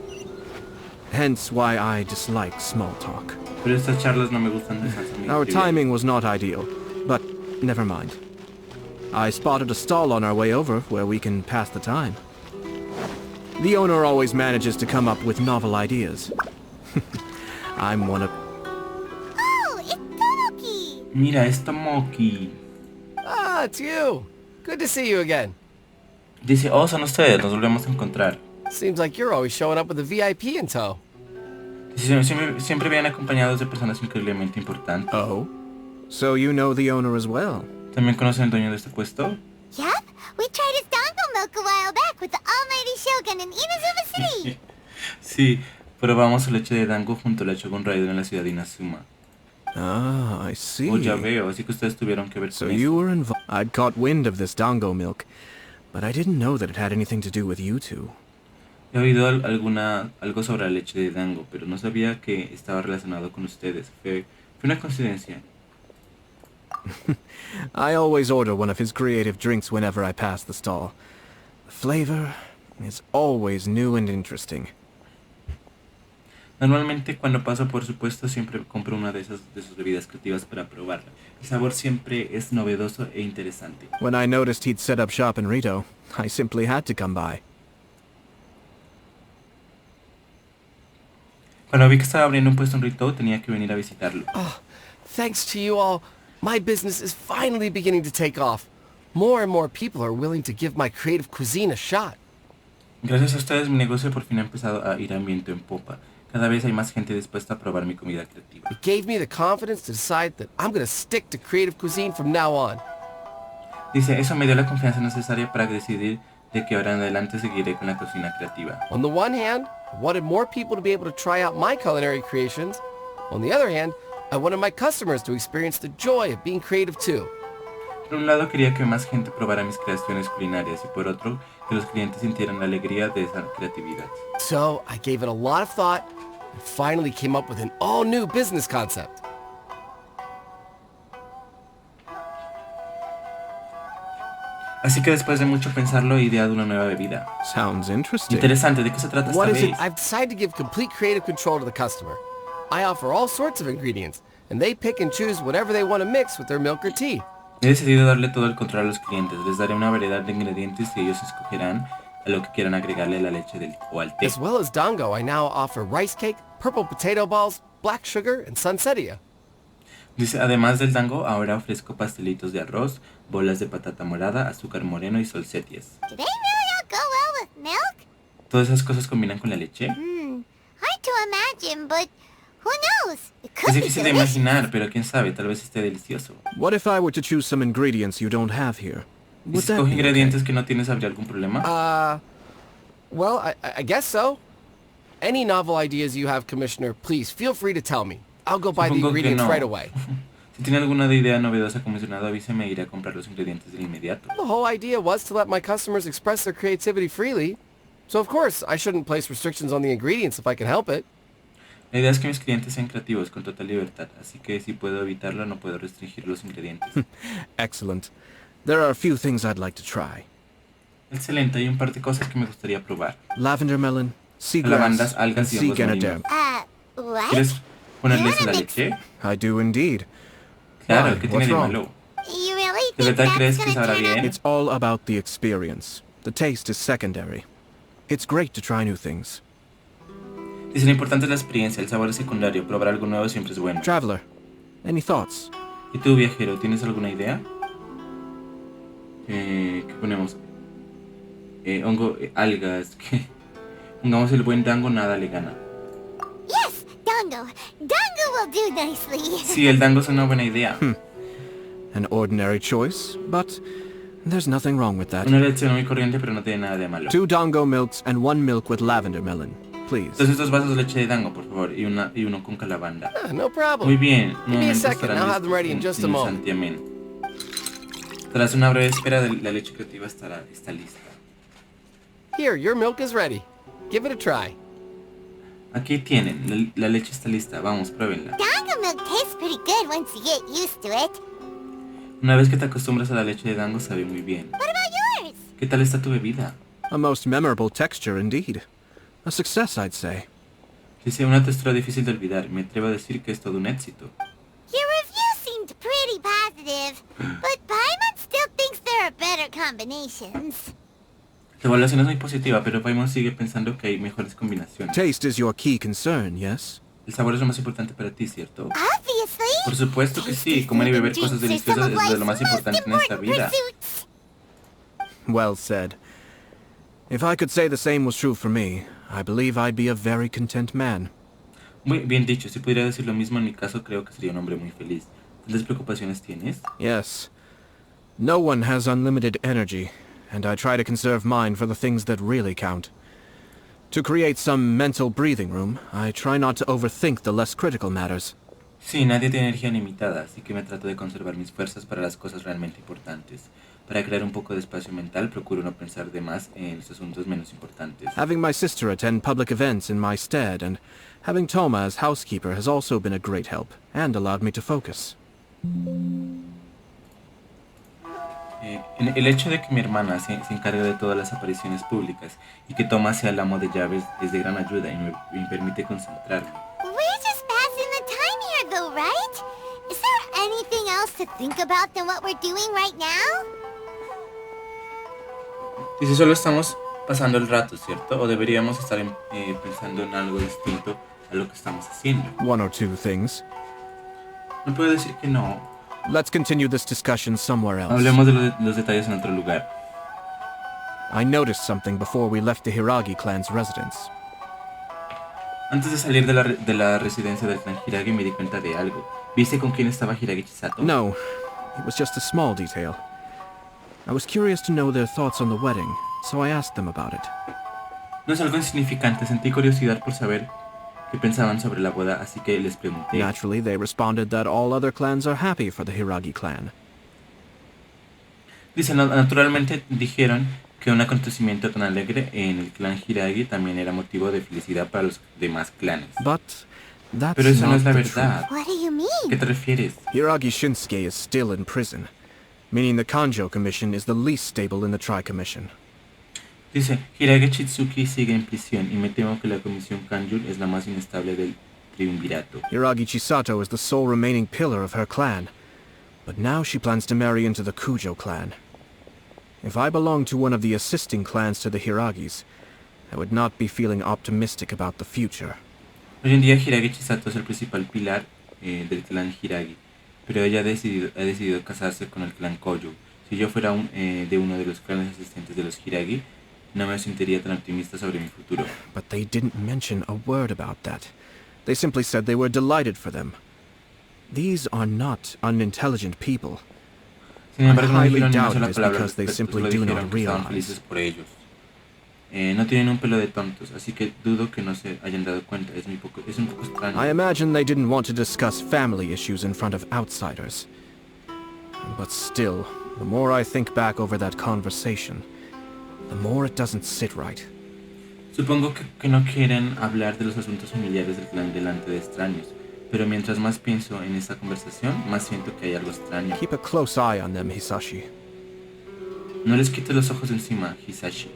Hence why I dislike small talk. Pero estas charlas no me gustan de esas amigas. Our timing was not ideal, but never mind. I spotted a stall on our way over where we can pass the time. The owner always manages to come up with novel ideas. I'm one of... Oh, it's Tomoki! Mira, es Tomoki. Ah, it's you. Good to see you again. Dice, oh, son ustedes, nos volvemos a encontrar. Seems like you're always showing up with a VIP in tow. Dice, siempre vienen acompañados de personas increíblemente importantes. Oh? So you know the owner as well? ¿También conocen al dueño de este puesto? Yup, we tried his dango milk a while back with the almighty Shogun in Inazuma City. Sí, probamos su leche de dango junto a la Shogun Raider en la ciudad de Inazuma. Ah, I see. Oh, ya veo, así que ustedes tuvieron que ver So con you eso. were involved. I'd caught wind of this dango milk, but I didn't know that it had anything to do with you two. He oído algo sobre la leche de dango, pero no sabía que estaba relacionado con ustedes. Fue una coincidencia. I always order one of his creative drinks whenever I pass the stall. The flavor is always new and interesting. Normalmente cuando paso por su puesto siempre compro una de sus bebidas creativas para probarla. El sabor siempre es novedoso e interesante. When I noticed he'd set up shop in Rito, I simply had to come by. Cuando vi que estaba abriendo un puesto en Rito, tenía que venir a visitarlo. Oh, thanks to you all, my business is finally beginning to take off. More and more people are willing to give my creative cuisine a shot. Gracias a ustedes, mi negocio por fin ha empezado a ir a viento en popa. Cada vez hay más gente dispuesta a probar mi comida creativa. It gave me the confidence to decide that I'm going to stick to creative cuisine from now on. Dice, eso me dio la confianza necesaria para decidir de que ahora en adelante seguiré con la cocina creativa. On the one hand, I wanted more people to be able to try out my culinary creations. On the other hand, I wanted my customers to experience the joy of being creative too. Por un lado quería que más gente probara mis creaciones culinarias y por otro que los clientes sintieran la alegría de esa creatividad. So I gave it a lot of thought and finally came up with an all-new business concept. Así que después de mucho pensarlo he ideado una nueva bebida. Sounds interesting. Interesante, ¿de qué se trata esta What is vez? it? I've decided to give complete creative control to the customer. I offer all sorts of ingredients, and they pick and choose whatever they want to mix with their milk or tea. He decidido darle todo el control a los clientes. Les daré una variedad de ingredientes y ellos escogerán a lo que quieran agregarle a la leche o al té. As well as dango, I now offer rice cake, purple potato balls, black sugar, and sunsettia. Dice, además del dango, ahora ofrezco pastelitos de arroz, bolas de patata morada, azúcar moreno y solsetias. Do they really all go well with milk? ¿Todas esas cosas combinan con la leche? Hard to imagine, but who knows? It could Es be difícil de delicious. imaginar, pero quién sabe, tal vez esté delicioso. What if I were to choose some ingredients you don't have here? ¿Y Would si that escoge be okay? ingredientes que no tienes, habría algún problema? Well, I guess so. Any novel ideas you have, Commissioner, please feel free to tell me. I'll go buy the Supongo que ingredients no. right away. Si tiene alguna idea novedosa comisionado, avíseme e iré a comprar los ingredientes de inmediato. The whole idea was to let my customers express their creativity freely. So of course, I shouldn't place restrictions on the ingredients if I can help it. La idea es que mis clientes sean creativos con total libertad, así que si puedo evitarlo, no puedo restringir los ingredientes. Excellent. There are a few things I'd like to try. Excelente, hay un par de cosas que me gustaría probar. Lavender melon, seagrass, Lavandas, and algas y sea hongos ganaderm. marinos. What? ¿Quieres ponerles a la Wanna leche? I do indeed. Claro, Why? ¿qué tiene What's de wrong? malo? You really ¿De think verdad that's crees que gonna sabrá turn out? bien? It's all about the experience. The taste is secondary. It's great to try new things. Dice, lo importante es la experiencia, el sabor es secundario, probar algo nuevo siempre es bueno. Traveler, any thoughts? ¿Y tú, viajero, tienes alguna idea? ¿Qué ponemos? Hongo, algas, que... Pongamos el buen dango, nada le gana. Yes, dango. Dango will do nicely. Sí, el dango es una buena idea. An ordinary choice, but there's nothing wrong with that. Una leche muy corriente, pero no tiene nada de malo. 2 dango milks and 1 milk with lavender melon, please. Entonces 2 vasos de leche de dango, por favor, y uno con calavanda. No problem. Muy bien, un Give me a momento, second, estarán I'll have them ready in listos just a moment. santiamén. Tras una breve espera, la leche creativa está lista. Here, your milk is ready. Give it a try. Aquí tienen, la leche está lista, vamos, pruébenla. Dango milk tastes pretty good once you get used to it. Una vez que te acostumbras a la leche de dango, sabe muy bien. What about yours? ¿Qué tal está tu bebida? A most memorable texture indeed. A success, I'd say. Dice, una textura difícil de olvidar. Me atrevo a decir que es todo un éxito. Your review seemed pretty positive, but Paimon still thinks there are better combinations. La evaluación es muy positiva, pero Paimon sigue pensando que hay mejores combinaciones. Taste is your key concern, yes? El sabor es lo más importante para ti, ¿cierto? Obviously. Por supuesto que sí. Comer y beber cosas deliciosas es de lo más importante en esta vida. Well said. If I could say the same was true for me, I believe I'd be a very content man. Muy bien dicho. Si pudiera decir lo mismo en mi caso, creo que sería un hombre muy feliz. ¿Cuántas preocupaciones tienes? Yes. No one has unlimited energy, and I try to conserve mine for the things that really count. To create some mental breathing room, I try not to overthink the less critical matters. Sí, nadie tiene energía limitada, así que me trato de conservar mis fuerzas para las cosas realmente importantes. Para crear un poco de espacio mental, procuro no pensar de más en los asuntos menos importantes. Having my sister attend public events in my stead, and having Toma as housekeeper has also been a great help, and allowed me to focus. El hecho de que mi hermana se encargue de todas las apariciones públicas y que Toma sea el amo de llaves es de gran ayuda y me permite concentrarme. We're just passing the time here though, right? Is there anything else to think about than what we're doing right now? Dice, solo estamos pasando el rato, ¿cierto? O deberíamos estar pensando en algo distinto a lo que estamos haciendo. One or two things. No puedo decir que no. Let's continue this discussion somewhere else. Hablemos de los detalles en otro lugar. I noticed something before we left the Hiragi clan's residence. Antes de salir de la residencia del clan Hiragi me di cuenta de algo. ¿Viste con quién estaba Hiragi Chisato? No, it was just a small detail. I was curious to know their thoughts on the wedding, so I asked them about it. No es algo insignificante, sentí curiosidad por saber qué pensaban sobre la boda, así que les pregunté. Naturally, they responded that all other clans are happy for the Hiragi clan. Dice, naturalmente dijeron que un acontecimiento tan alegre en el clan Hiragi también era motivo de felicidad para los demás clanes. But that's Pero eso no not es la the verdad. truth. What do you mean? ¿Qué te refieres? Hiragi Shinsuke is still in prison, meaning the Kanjo Commission is the least stable in the Tri-Commission. Dice, Hiragi Chitsuki sigue en prisión y me temo que la comisión Kanjur es la más inestable del triunvirato. Hiragi Chisato is the sole remaining pillar of her clan, but now she plans to marry into the Kujo clan. If I belonged to one of the assisting clans to the Hiragis, I would not be feeling optimistic about the future. Hoy en día Hiragi Chisato es el principal pilar del clan Hiragi, pero ella ha decidido casarse con el clan Koyo. Si yo fuera de uno de los clanes asistentes de los Hiragi, no me sentiría tan optimista sobre mi futuro. But they didn't mention a word about that. They simply said they were delighted for them. These are not unintelligent people. Sin embargo, no I highly dijeron ni una doubt sola it is palabra because they al respecto, simply solo do dijeron not que estaban realize. felices por ellos. No tienen un pelo de tontos, así que dudo que no se hayan dado cuenta. Es un poco extraño. I imagine they didn't want to discuss family issues in front of outsiders. But still, the more I think back over that conversation, the more it doesn't sit right. Supongo que no quieren hablar de los asuntos familiares del clan delante de extraños, pero mientras más pienso en esta conversación, más siento que hay algo extraño. Keep a close eye on them, Hisashi. No les quites los ojos de encima, Hisashi.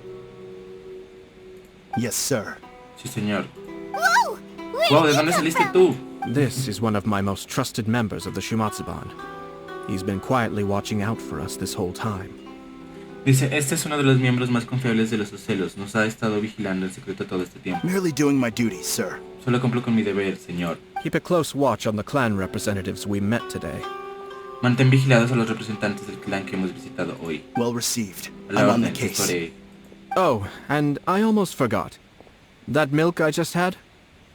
Yes, sir. Sí, señor. Whoa! Wow, ¿de dónde saliste tú? This is one of my most trusted members of the Shumatsuban. He's been quietly watching out for us this whole time. Dice, este es uno de los miembros más confiables de los Ocelos. Nos ha estado vigilando en secreto todo este tiempo. Merely doing my duty, sir. Solo cumplo con mi deber, señor. Keep a close watch on the clan representatives we met today. Mantén vigilados a los representantes del clan que hemos visitado hoy. Well received. A la I'm on the orden, case. Victoria. Oh, and I almost forgot. That milk I just had?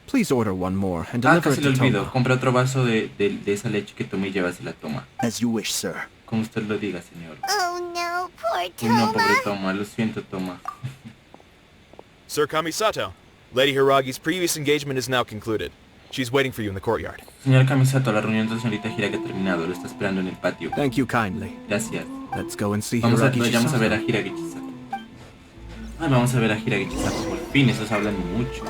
Please order one more and deliver Casi it lo to olvido. Toma. Compra otro vaso de esa leche que tomé y llévasela, toma. As you wish, sir. Como usted lo diga, señor. Oh no, poor No, pobre Toma. Toma. Lo siento, Toma. Sir Kamisato, Lady Hiragi's previous engagement is now concluded. She's waiting for you in the courtyard. Señor Kamisato, la reunión de la señorita Hiragi ha terminado. Lo está esperando en el patio. Thank you kindly. Gracias. Let's go and see Vamos Hiragi vayamos a ver a Chisato. Hiragi Chisato. Ay, vamos a ver a Hiragi Chisato. Por fin, esos hablan mucho.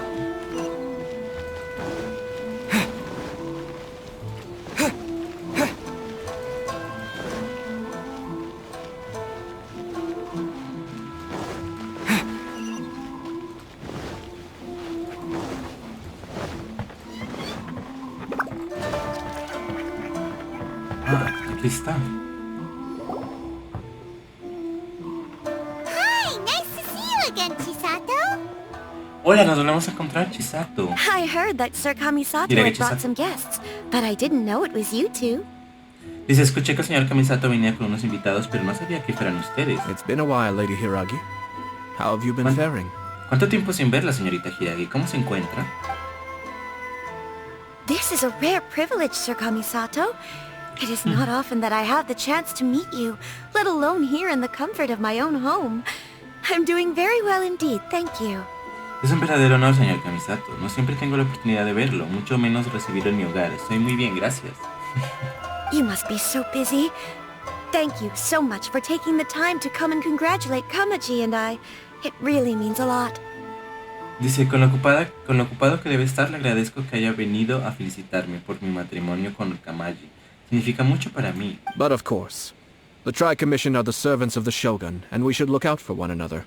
Ah, aquí está. Hi, nice to see you again, Chisato. Hola, nos volvemos a encontrar, Chisato. I heard that Sir Kamisato Mira que had brought Chisato. some guests, but I didn't know it was you two. Dice, escuché que el señor Kamisato venía con unos invitados, pero no sabía que fueran ustedes. It's been a while, Lady Hiragi. How have you been faring? ¿Cuánto tiempo sin verla, señorita Hiragi? ¿Cómo se encuentra? This is a rare privilege, Sir Kamisato. It is not often that I have the chance to meet you, let alone here in the comfort of my own home. I'm doing very well indeed, thank you. Es un verdadero honor, señor Kamisato. No siempre tengo la oportunidad de verlo, mucho menos recibirlo en mi hogar. Estoy muy bien, gracias. You must be so busy. Thank you so much for taking the time to come and congratulate Kamaji and I. It really means a lot. Dice, con lo ocupado que debe estar, le agradezco que haya venido a felicitarme por mi matrimonio con Kamaji. Significa mucho para mí. But of course, The Tri-Commission are the servants of the Shogun, and we should look out for one another.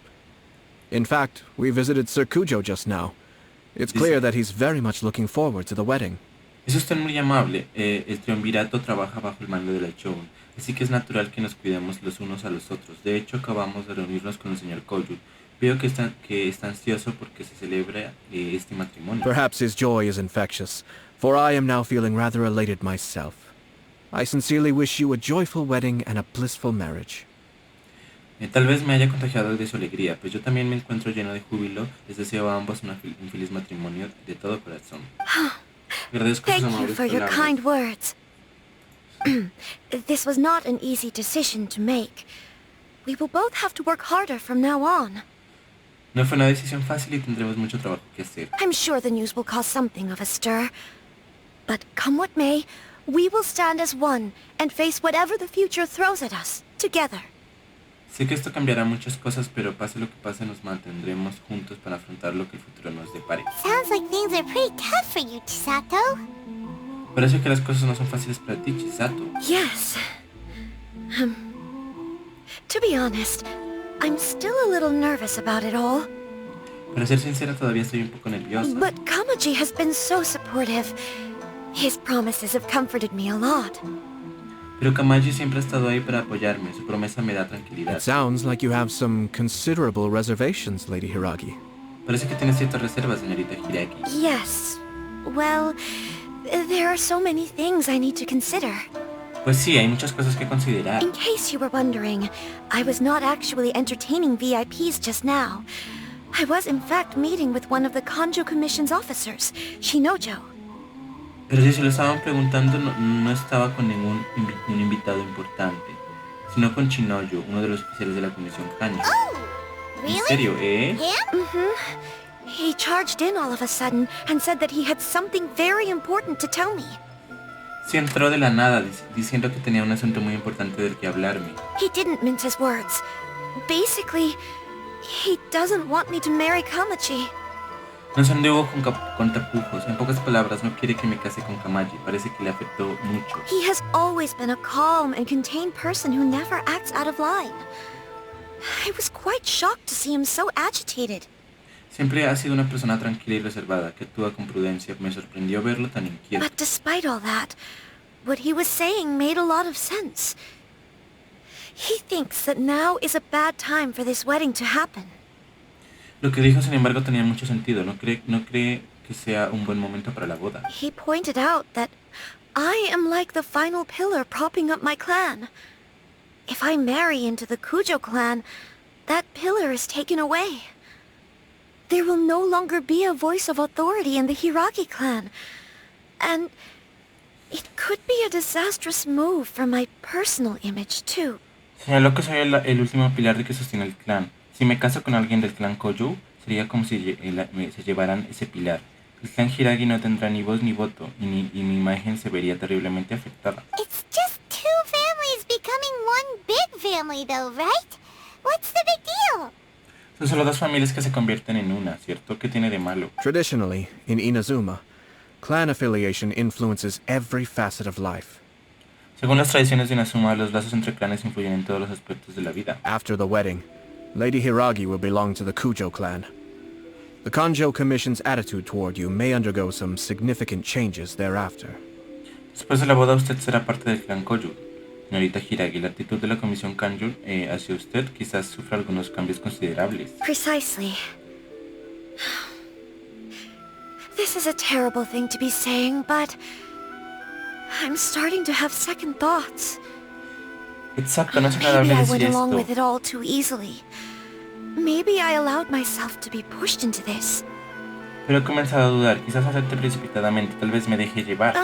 In fact, we visited Sir Kujo just now. It's clear that he's very much looking forward to the wedding. Es usted muy amable. El triunvirato trabaja bajo el mando de la Shogun, así que es natural que nos cuidemos los unos a los otros. De hecho, acabamos de reunirnos con el señor Koyu. Veo que está ansioso porque se celebra este matrimonio. Perhaps his joy is infectious, for I am now feeling rather elated myself. I sincerely wish you a joyful wedding and a blissful marriage. Tal vez me haya contagiado de su alegría, pues yo también me encuentro lleno de júbilo. Les deseo a ambos un feliz matrimonio de todo corazón. Agradezco sus Thank you amables for your palabras. kind words. This was not an easy decision to make. We will both have to work harder from now on. No fue una decisión fácil y tendremos mucho trabajo que hacer. I'm sure the news will cause something of a stir. But come what may, we will stand as one and face whatever the future throws at us, together. Sé que esto cambiará muchas cosas, pero pase lo que pase nos mantendremos juntos para afrontar lo que el futuro nos depare. Sounds like things are pretty tough for you, Chisato. Parece que las cosas no son fáciles para ti, Chisato. Yes. To be honest, I'm still a little nervous about it all. Para ser sincera, todavía estoy un poco nerviosa. But Kamaji has been so supportive. His promises have comforted me a lot. Pero Kamaji siempre ha estado ahí para apoyarme. Su promesa me da tranquilidad. It sounds like you have some considerable reservations, Lady Hiragi. Parece que tiene ciertas reservas, señorita Hiragi. Yes. Well, there are so many things I need to consider. Pues sí, hay muchas cosas que considerar. In case you were wondering, I was not actually entertaining VIPs just now. I was in fact meeting with one of the Kanjo Commission's officers, Shinojo. Pero si se lo estaban preguntando, no estaba con ningún un invitado importante, sino con Shinojo, uno de los oficiales de la Comisión Kanjo. Oh, really? ¿En serio, eh? Him? He charged in all of a sudden and said that he had something very important to tell me. Sí, entró de la nada, diciendo que tenía un asunto muy importante del que hablarme. He didn't mince his words. Basically, he doesn't want me to marry Kamaji. No se anduvo con tapujos. En pocas palabras, no quiere que me case con Kamaji. Parece que le afectó mucho. He has always been a calm and contained person who never acts out of line. I was quite shocked to see him so agitated. Siempre ha sido una persona tranquila y reservada, que actúa con prudencia. Me sorprendió verlo tan inquieto. But despite all that, what he was saying made a lot of sense. He thinks that now is a bad time for this wedding to happen. Lo que dijo, sin embargo, tenía mucho sentido. No cree que sea un buen momento para la boda. He pointed out that I am like the final pillar propping up my clan. If I marry into the Kujo clan, that pillar is taken away. There will no longer be a voice of authority in the Hiragi clan. And it could be a disastrous move for my personal image, too. Señaló que soy el último pilar de que sostiene el clan. Si me caso con alguien del clan Koyu, sería como si se llevaran ese pilar. El clan Hiragi no tendrá ni voz ni voto, y mi imagen se vería terriblemente afectada. It's just two families becoming one big family though, right? What's the big deal? Son solo dos familias que se convierten en una, ¿cierto? ¿Qué tiene de malo? Traditionally, in Inazuma, clan affiliation influences every facet of life. Según las tradiciones de Inazuma, los lazos entre clanes influyen en todos los aspectos de la vida. After the wedding, Lady Hiragi will belong to the Kujo clan. The Kanjo Commission's attitude toward you may undergo some significant changes thereafter. Después de la boda, usted será parte del clan Koyu. Señorita Hiragi, la actitud de la Comisión Kanjo hacia usted quizás sufra algunos cambios considerables. Precisely. This is a terrible thing to be saying, but I'm starting to have second thoughts. Exacto, no es Maybe agradable I decir went along esto. with it all too easily. Maybe I allowed myself to be pushed into this. Pero he comenzado a dudar, quizás acepte precipitadamente, tal vez me deje llevar.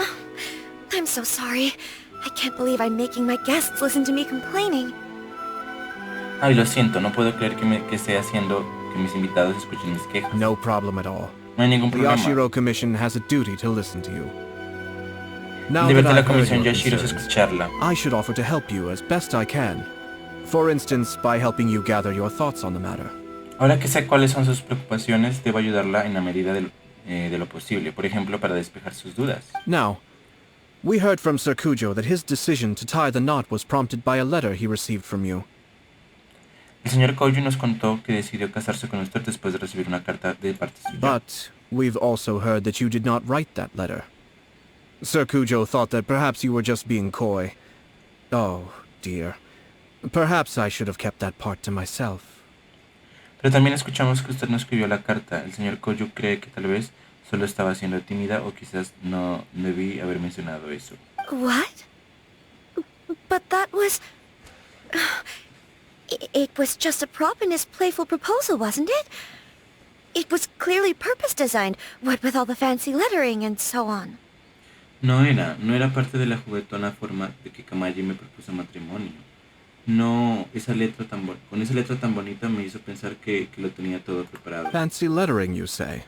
I'm so sorry. I can't believe I'm making my guests listen to me complaining. Ay, lo siento, no puedo creer que esté haciendo que mis invitados escuchen mis quejas. No problem at all. No hay ningún The problema. Yashiro Commission has a duty to listen to you. Now El deber that de la I've heard Comisión your Yashiro es concerns, escucharla. I should offer to help you as best I can. For instance, by helping you gather your thoughts on the matter. Ahora que sé cuáles son sus preocupaciones, debo ayudarla en la medida de lo posible, por ejemplo, para despejar sus dudas. Now, We heard from Sir Kujo that his decision to tie the knot was prompted by a letter he received from you. El señor Koyu nos contó que decidió casarse con usted después de recibir una carta de parte suya. But we've also heard that you did not write that letter. Sir Kujo thought that perhaps you were just being coy. Oh, dear. Perhaps I should have kept that part to myself. Pero también escuchamos que usted no escribió la carta. El señor Koyu cree que tal vez solo estaba siendo tímida o quizás no debí haber mencionado eso. What? But that was... It was just a prop in his playful proposal, wasn't it? It was clearly purpose-designed, what with all the fancy lettering and so on. No era parte de la juguetona forma de que Kamaji me propuso matrimonio. No, con esa letra tan bonita me hizo pensar que lo tenía todo preparado. Fancy lettering, you say?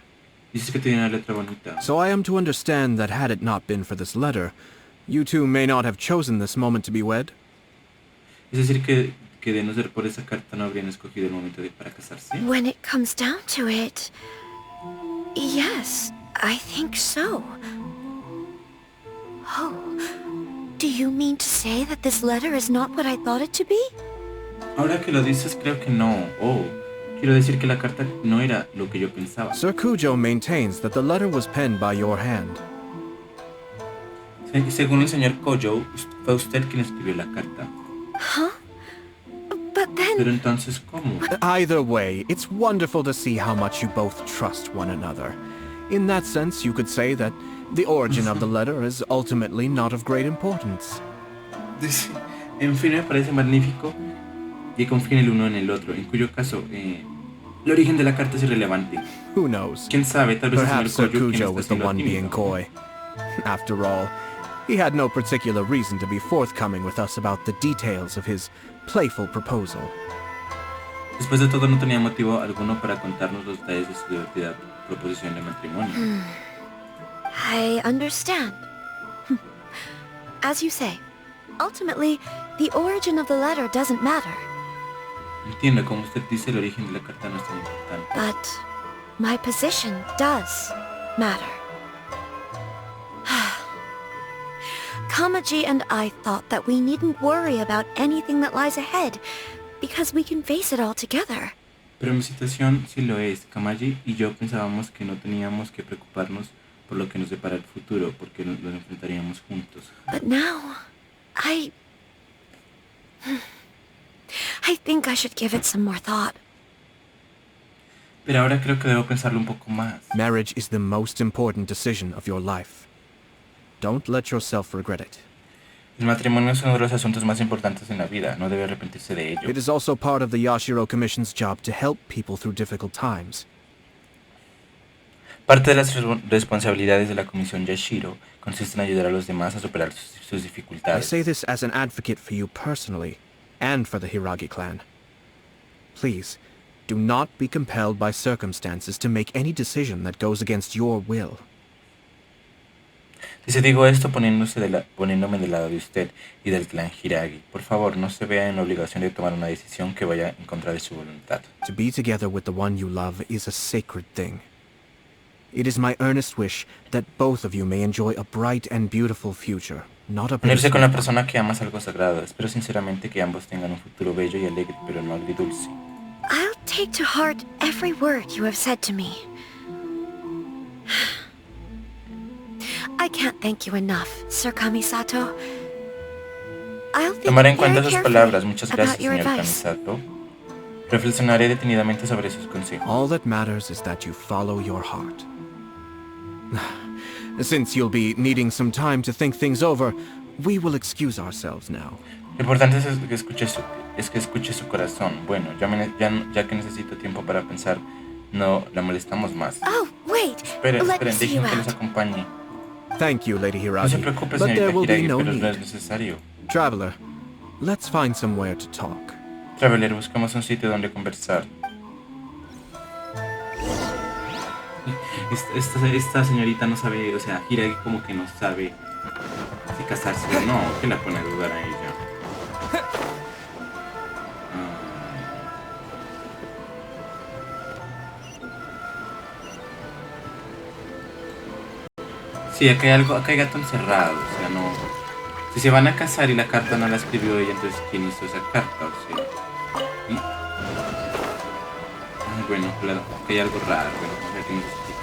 Dices que tenía una letra bonita. So I am to understand that had it not been for this letter, you two may not have chosen this moment to be wed? Es decir que de no ser por esa carta no habrían escogido el momento para casarse. When it comes down to it, yes, I think so. Oh, do you mean to say that this letter is not what I thought it to be? Ahora que lo dices, creo que no. Oh, quiero decir que la carta no era lo que yo pensaba. Sir Kujo maintains that the letter was penned by your hand. Según el señor Kojo, fue usted quien escribió la carta. Huh? But then... Pero entonces, ¿cómo? Either way, it's wonderful to see how much you both trust one another. In that sense, you could say that the origin of the letter is ultimately not of great importance. En fin, me parece magnífico que confíen el uno en el otro, en cuyo caso, el origen de la carta es irrelevante. Who knows? ¿Quién sabe? Tal vez Perhaps el Sir señor Kujo was the one being coy. After all, he had no particular reason to be forthcoming with us about the details of his playful proposal. Después de todo, no tenía motivo alguno para contarnos los detalles de su divertida proposición de matrimonio. I understand. As you say, ultimately, the origin of the letter doesn't matter. Entiendo, como usted dice, el origen de la carta no es tan importante. But my position does matter. Kamaji and I thought that we needn't worry about anything that lies ahead, because we can face it all together. Pero mi situación sí lo es. Kamaji y yo pensábamos que no teníamos que preocuparnos por lo que nos depara el futuro, porque lo enfrentaríamos juntos. But now, I think I should give it some more thought. Pero ahora creo que debo pensarlo un poco más. Marriage is the most important decision of your life. Don't let yourself regret it. El matrimonio es uno de los asuntos más importantes en la vida. No debe arrepentirse de ello. It is also part of the Yashiro Commission's job to help people through difficult times. Parte de las responsabilidades de la Comisión Yashiro consiste en ayudar a los demás a superar sus I dificultades. say this as an advocate for you personally, and for the Hiragi clan. Please, do not be compelled by circumstances to make any decision that goes against your will. Dice, digo esto poniéndome del lado de usted y del clan Hiragi. Por favor, no se vea en la obligación de tomar una decisión que vaya en contra de su voluntad. To be together with the one you love is a sacred thing. It is my earnest wish that both of you may enjoy a bright and beautiful future, not a Unirse con la personal... persona que ama es algo sagrado. Espero sinceramente que ambos tengan un futuro bello y alegre, pero no agridulce. I'll take to heart every word you have said to me. I can't thank you enough, Sir Kamisato. I'll think Tomaré en cuenta very sus carefully palabras. Muchas about gracias, your señor advice. Kamisato. Reflexionaré detenidamente sobre sus consejos. All that matters is that you follow your heart. Since you'll be needing some time to think things over, we will excuse ourselves now. Lo importante es que escuche su corazón. Bueno, ya que necesito tiempo para pensar, no la molestamos más. Oh, wait. Esperen, Let me see you dejen que los out. acompañe. Thank you, Lady No se Hiragi, preocupe, but there señorita will be Hiragi, no pero no es need. necesario. Traveler, let's find somewhere to talk. Traveler, buscamos un sitio donde conversar. Esta señorita no sabe, o sea, Hiragi como que no sabe si casarse o no, que la pone a dudar a ella. Sí, acá hay gato encerrado, o sea, no... Si se van a casar y la carta no la escribió ella, entonces ¿quién hizo esa carta? O sea... ¿y? Ay, bueno, claro, acá hay algo raro, bueno, vamos a ver qué nos explica.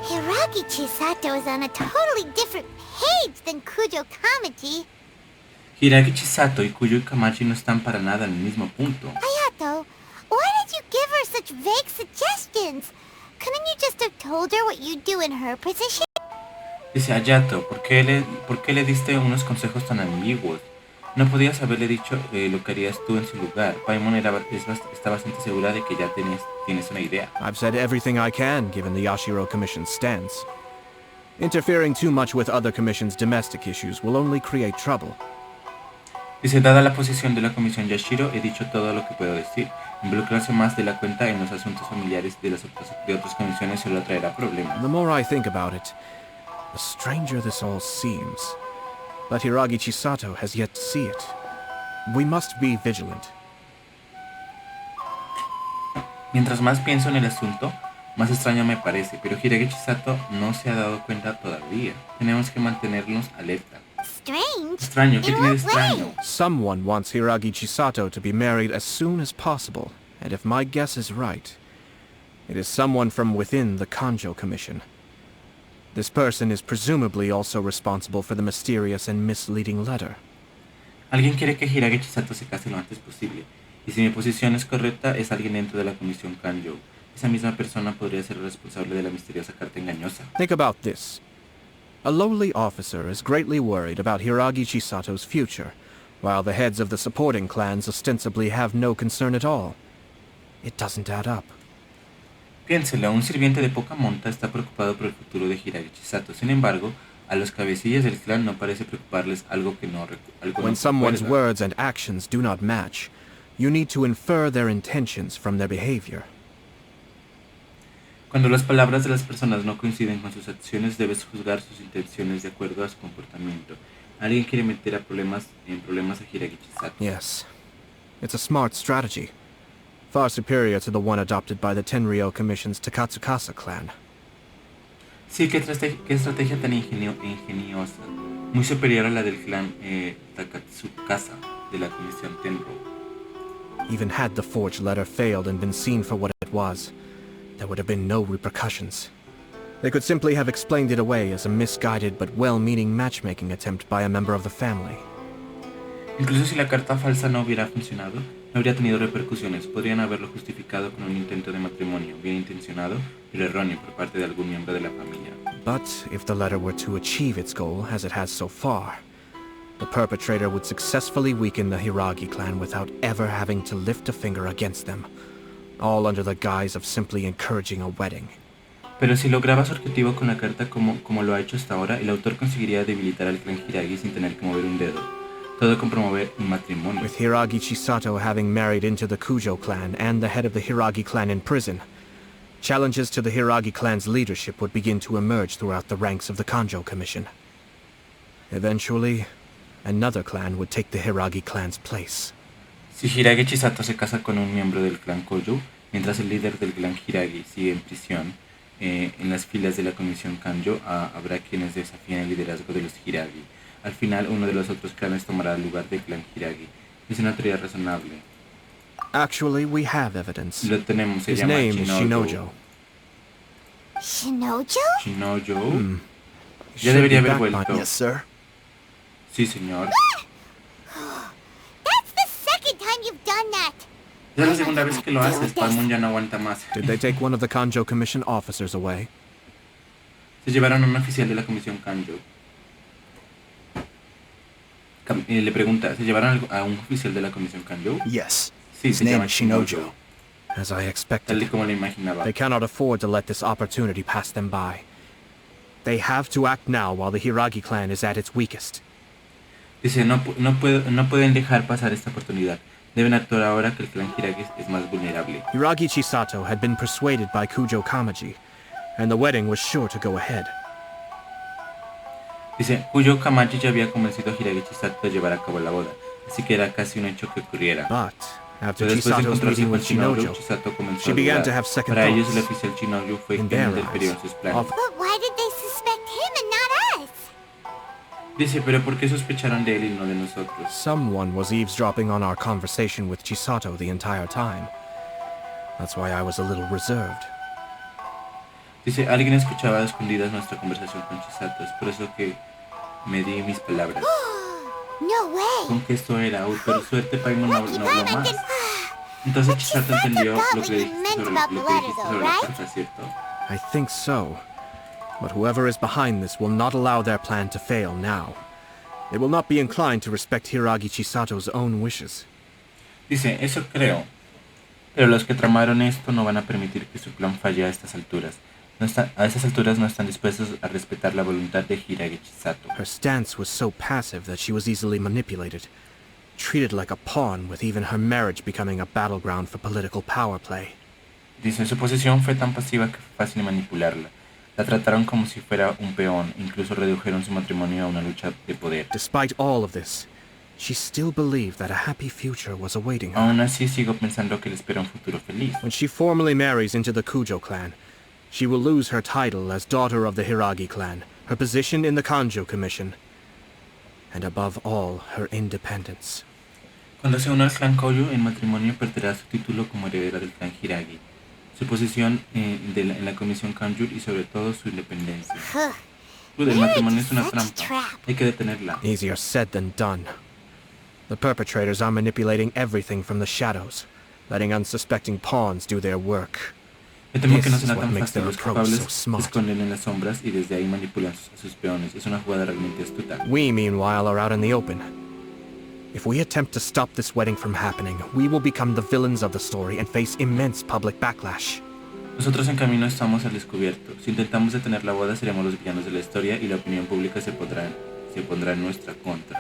Hiragi Chisato is on a totally different page than Kujo Kamaji. Hiragi Chisato y Kuyo Kamachi no están para nada en el mismo punto. Ayato, why did you give her such vague suggestions? Couldn't you just have told her what you'd do in her position? Dice Ayato, ¿por qué le diste unos consejos tan ambiguos? No podías haberle dicho lo que harías tú en su lugar. Paimon está bastante segura de que ya tienes una idea. I've said everything I can, given the Yashiro Commission's stance. Interfering too much with other commissions' domestic issues will only create trouble. Dice, dada la posición de la Comisión Yashiro, he dicho todo lo que puedo decir. Involucrarse más de la cuenta en los asuntos familiares de otras comisiones solo traerá problemas. The more I think about it, the stranger this all seems. But Hiragi Chisato has yet to see it. We must be vigilant. Mientras más pienso en el asunto, más extraño me parece, pero Hiragi Chisato no se ha dado cuenta todavía. Tenemos que mantenernos alerta. Extraño, ¿qué tiene de extraño? Someone wants Hiragi Chisato to be married as soon as possible, and if my guess is right, it is someone from within the Kanjo Commission. This person is presumably also responsible for the mysterious and misleading letter. Alguien quiere que Hiragi Chisato se case lo antes posible, y si mi posición es correcta, es alguien dentro de la Comisión Kanjo. Esa misma persona podría ser responsable de la misteriosa carta engañosa. Think about this. A lowly officer is greatly worried about Hiragi Chisato's future, while the heads of the supporting clans ostensibly have no concern at all. It doesn't add up. Piénselo, un sirviente de poca monta está preocupado por el futuro de Hiragi Chisato. Sin embargo, a los cabecillas del clan no parece preocuparles algo que no recuerda. When someone's words and actions do not match, you need to infer their intentions from their behavior. Cuando las palabras de las personas no coinciden con sus acciones, debes juzgar sus intenciones de acuerdo a su comportamiento. Alguien quiere meter en problemas a Hiragi Chisato. Yes. It's a smart strategy. Far superior to the one adopted by the Tenryou Commission's Takatsukasa clan. Sí, qué estrategia tan ingeniosa. Muy superior a la del clan Takatsukasa de la Comisión Tenryou. Even had the forged letter failed and been seen for what it was, there would have been no repercussions. They could simply have explained it away as a misguided but well-meaning matchmaking attempt by a member of the family. Incluso si la carta falsa no hubiera funcionado, no habría tenido repercusiones. Podrían haberlo justificado con un intento de matrimonio bien intencionado, pero erróneo por parte de algún miembro de la familia. But if the letter were to achieve its goal, as it has so far, the perpetrator would successfully weaken the Hiragi clan without ever having to lift a finger against them, all under the guise of simply encouraging a wedding. Pero si lograba su objetivo con la carta como lo ha hecho hasta ahora, el autor conseguiría debilitar al clan Hiragi sin tener que mover un dedo. Todo con promover un matrimonio. With Hiragi Chisato having married into the Kujo clan and the head of the Hiragi clan in prison, challenges to the Hiragi clan's leadership would begin to emerge throughout the ranks of the Kanjo Commission. Eventually, another clan would take the Hiragi clan's place. Si Hiragi Chisato se casa con un miembro del clan Koyu, mientras el líder del clan Hiragi sigue en prisión, en las filas de la Comisión Kanjo habrá quienes desafíen el liderazgo de los Hiragi. Al final, uno de los otros clanes tomará el lugar del clan Hiragi. Es una teoría razonable. Actually, we have evidence. Lo tenemos, se His llama name is Shinojo. Shinojo? Shinojo. Ya debería haber vuelto. Yes, sir. Sí, señor. That's the second time you've done that. Es la segunda vez que lo haces. Palmon ya no aguanta más. Did they take one of the Kanjo Commission officers away? Se llevaron a un oficial de la Comisión Kanjo. Le pregunta, ¿se llevaron a un oficial de la Comisión Kanjo? Yes. Sí, se llama Shinojo. As I expected. Tal y como lo imaginaba. They cannot afford to let this opportunity pass them by. They have to act now while the Hiragi clan is at its weakest. Dice, no pueden dejar pasar esta oportunidad. Deben actuar ahora que el clan Hiragi es más vulnerable. Hiragi Chisato had been persuaded by Kujo Kamaji, and the wedding was sure to go ahead. Dice, Kujo Kamaji ya había convencido a Hiragi Chisato de llevar a cabo la boda, así que era casi un hecho que ocurriera. But After Pero después de Chisato's encontrarse meeting con with Shinojo, Chisato comenzó she a began dudar. to have second Para ellos, el thoughts. oficial Shinojo fue In quien their interfirió en eyes, sus planes. But why did they suspect him and not us? Dice, pero ¿por qué sospecharon de él y no de nosotros? Someone was eavesdropping on our conversation with Chisato the entire time. That's why I was a little reserved. Dice, alguien escuchaba a escondidas nuestra conversación con Chisato. Es por eso que me di mis palabras. No way. Con que esto era, pero suerte Paimon no habló más. Entonces Chisato entendió lo que dijiste sobre la carta, ¿cierto? I think so. But whoever is behind this will not allow their plan to fail now. They will not be inclined to respect Hiragi Chisato's own wishes. Dice, eso creo. Pero los que tramaron esto no van a permitir que su plan falle a estas alturas. A estas alturas no están dispuestos a respetar la voluntad de Hiragi Chisato. Her stance was so passive that she was easily manipulated. Treated like a pawn, with even her marriage becoming a battleground for political power play. Dice, su posición fue tan pasiva que fue fácil manipularla. La trataron como si fuera un peón, incluso redujeron su matrimonio a una lucha de poder. Despite all of this, she still believed that a happy future was awaiting her. Aún así sigo pensando que le espera un futuro feliz. When she formally marries into the Kujo clan, she will lose her title as daughter of the Hiragi clan, her position in the Kanjo Commission, and above all, her independence. Cuando se una al clan Koujo, en matrimonio perderá su título como heredera del clan Hiragi, su posición en la comisión Kanjo y sobre todo su independencia. El matrimonio es una trampa. Hay que detenerla. Easier said than done. The perpetrators are manipulating everything from the shadows, letting unsuspecting pawns do their work. Me temo que no This is será what tan makes fácil. their Los approach culpables so se smart. esconden en las sombras y desde ahí manipulan a sus peones. Es una jugada realmente astuta. We, meanwhile, are out in the open. If we attempt to stop this wedding from happening, we will become the villains of the story and face immense public backlash. Nosotros en camino estamos al descubierto. Si intentamos detener la boda, seremos los villanos de la historia y la opinión pública se pondrá en nuestra contra.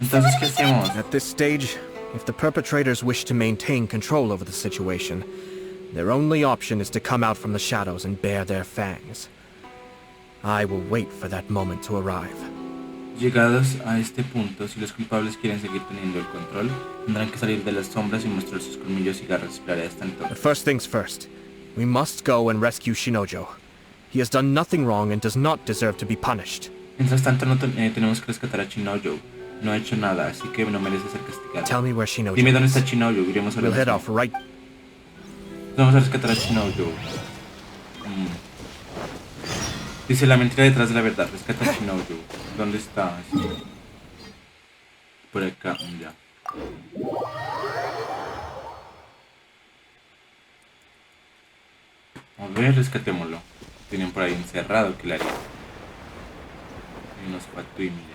Entonces, ¿qué hacemos? At this stage, if the perpetrators wish to maintain control over the situation, their only option is to come out from the shadows and bare their fangs. I will wait for that moment to arrive. Llegados a este punto, si los culpables quieren seguir teniendo el control, tendrán que salir de las sombras y mostrar sus colmillos y garras exploradas tanto. But first things first, we must go and rescue Shinojo. He has done nothing wrong and does not deserve to be punished. Mientras tanto, tenemos que rescatar a Shinojo. No ha hecho nada, así que no merece ser castigado. Tell me where Shinojo Dime dónde is. está Shinojo, iremos a We'll head verlo. off right. Vamos a rescatar a Shinojo. Dice la mentira detrás de la verdad. Rescata a Shinojo. ¿Dónde está? Por acá, ya. A ver, rescatémoslo. Tienen por ahí encerrado, que le haría. Hay unos patui, miren.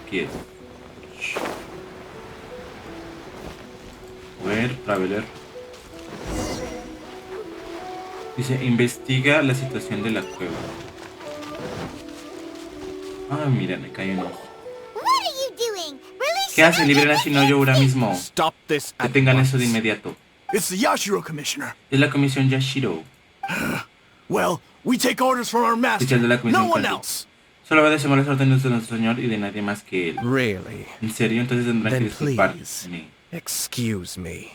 Aquí es. Ver, Traveler. Dice, investiga la situación de la cueva. Ah, mira, me cae un ojo. ¿Qué hace? Liberen a Shinojo ahora mismo. Stop this at Detengan once. eso de inmediato. It's the Yashiro Commissioner. Es la comisión Yashiro. Well, we take orders from our master. Oficial de la comisión No one Kanji. else. Solo obedecemos las órdenes de nuestro señor y de nadie más que él. Really? ¿En serio? Entonces tendrán que Then disculparme. please, excuse me.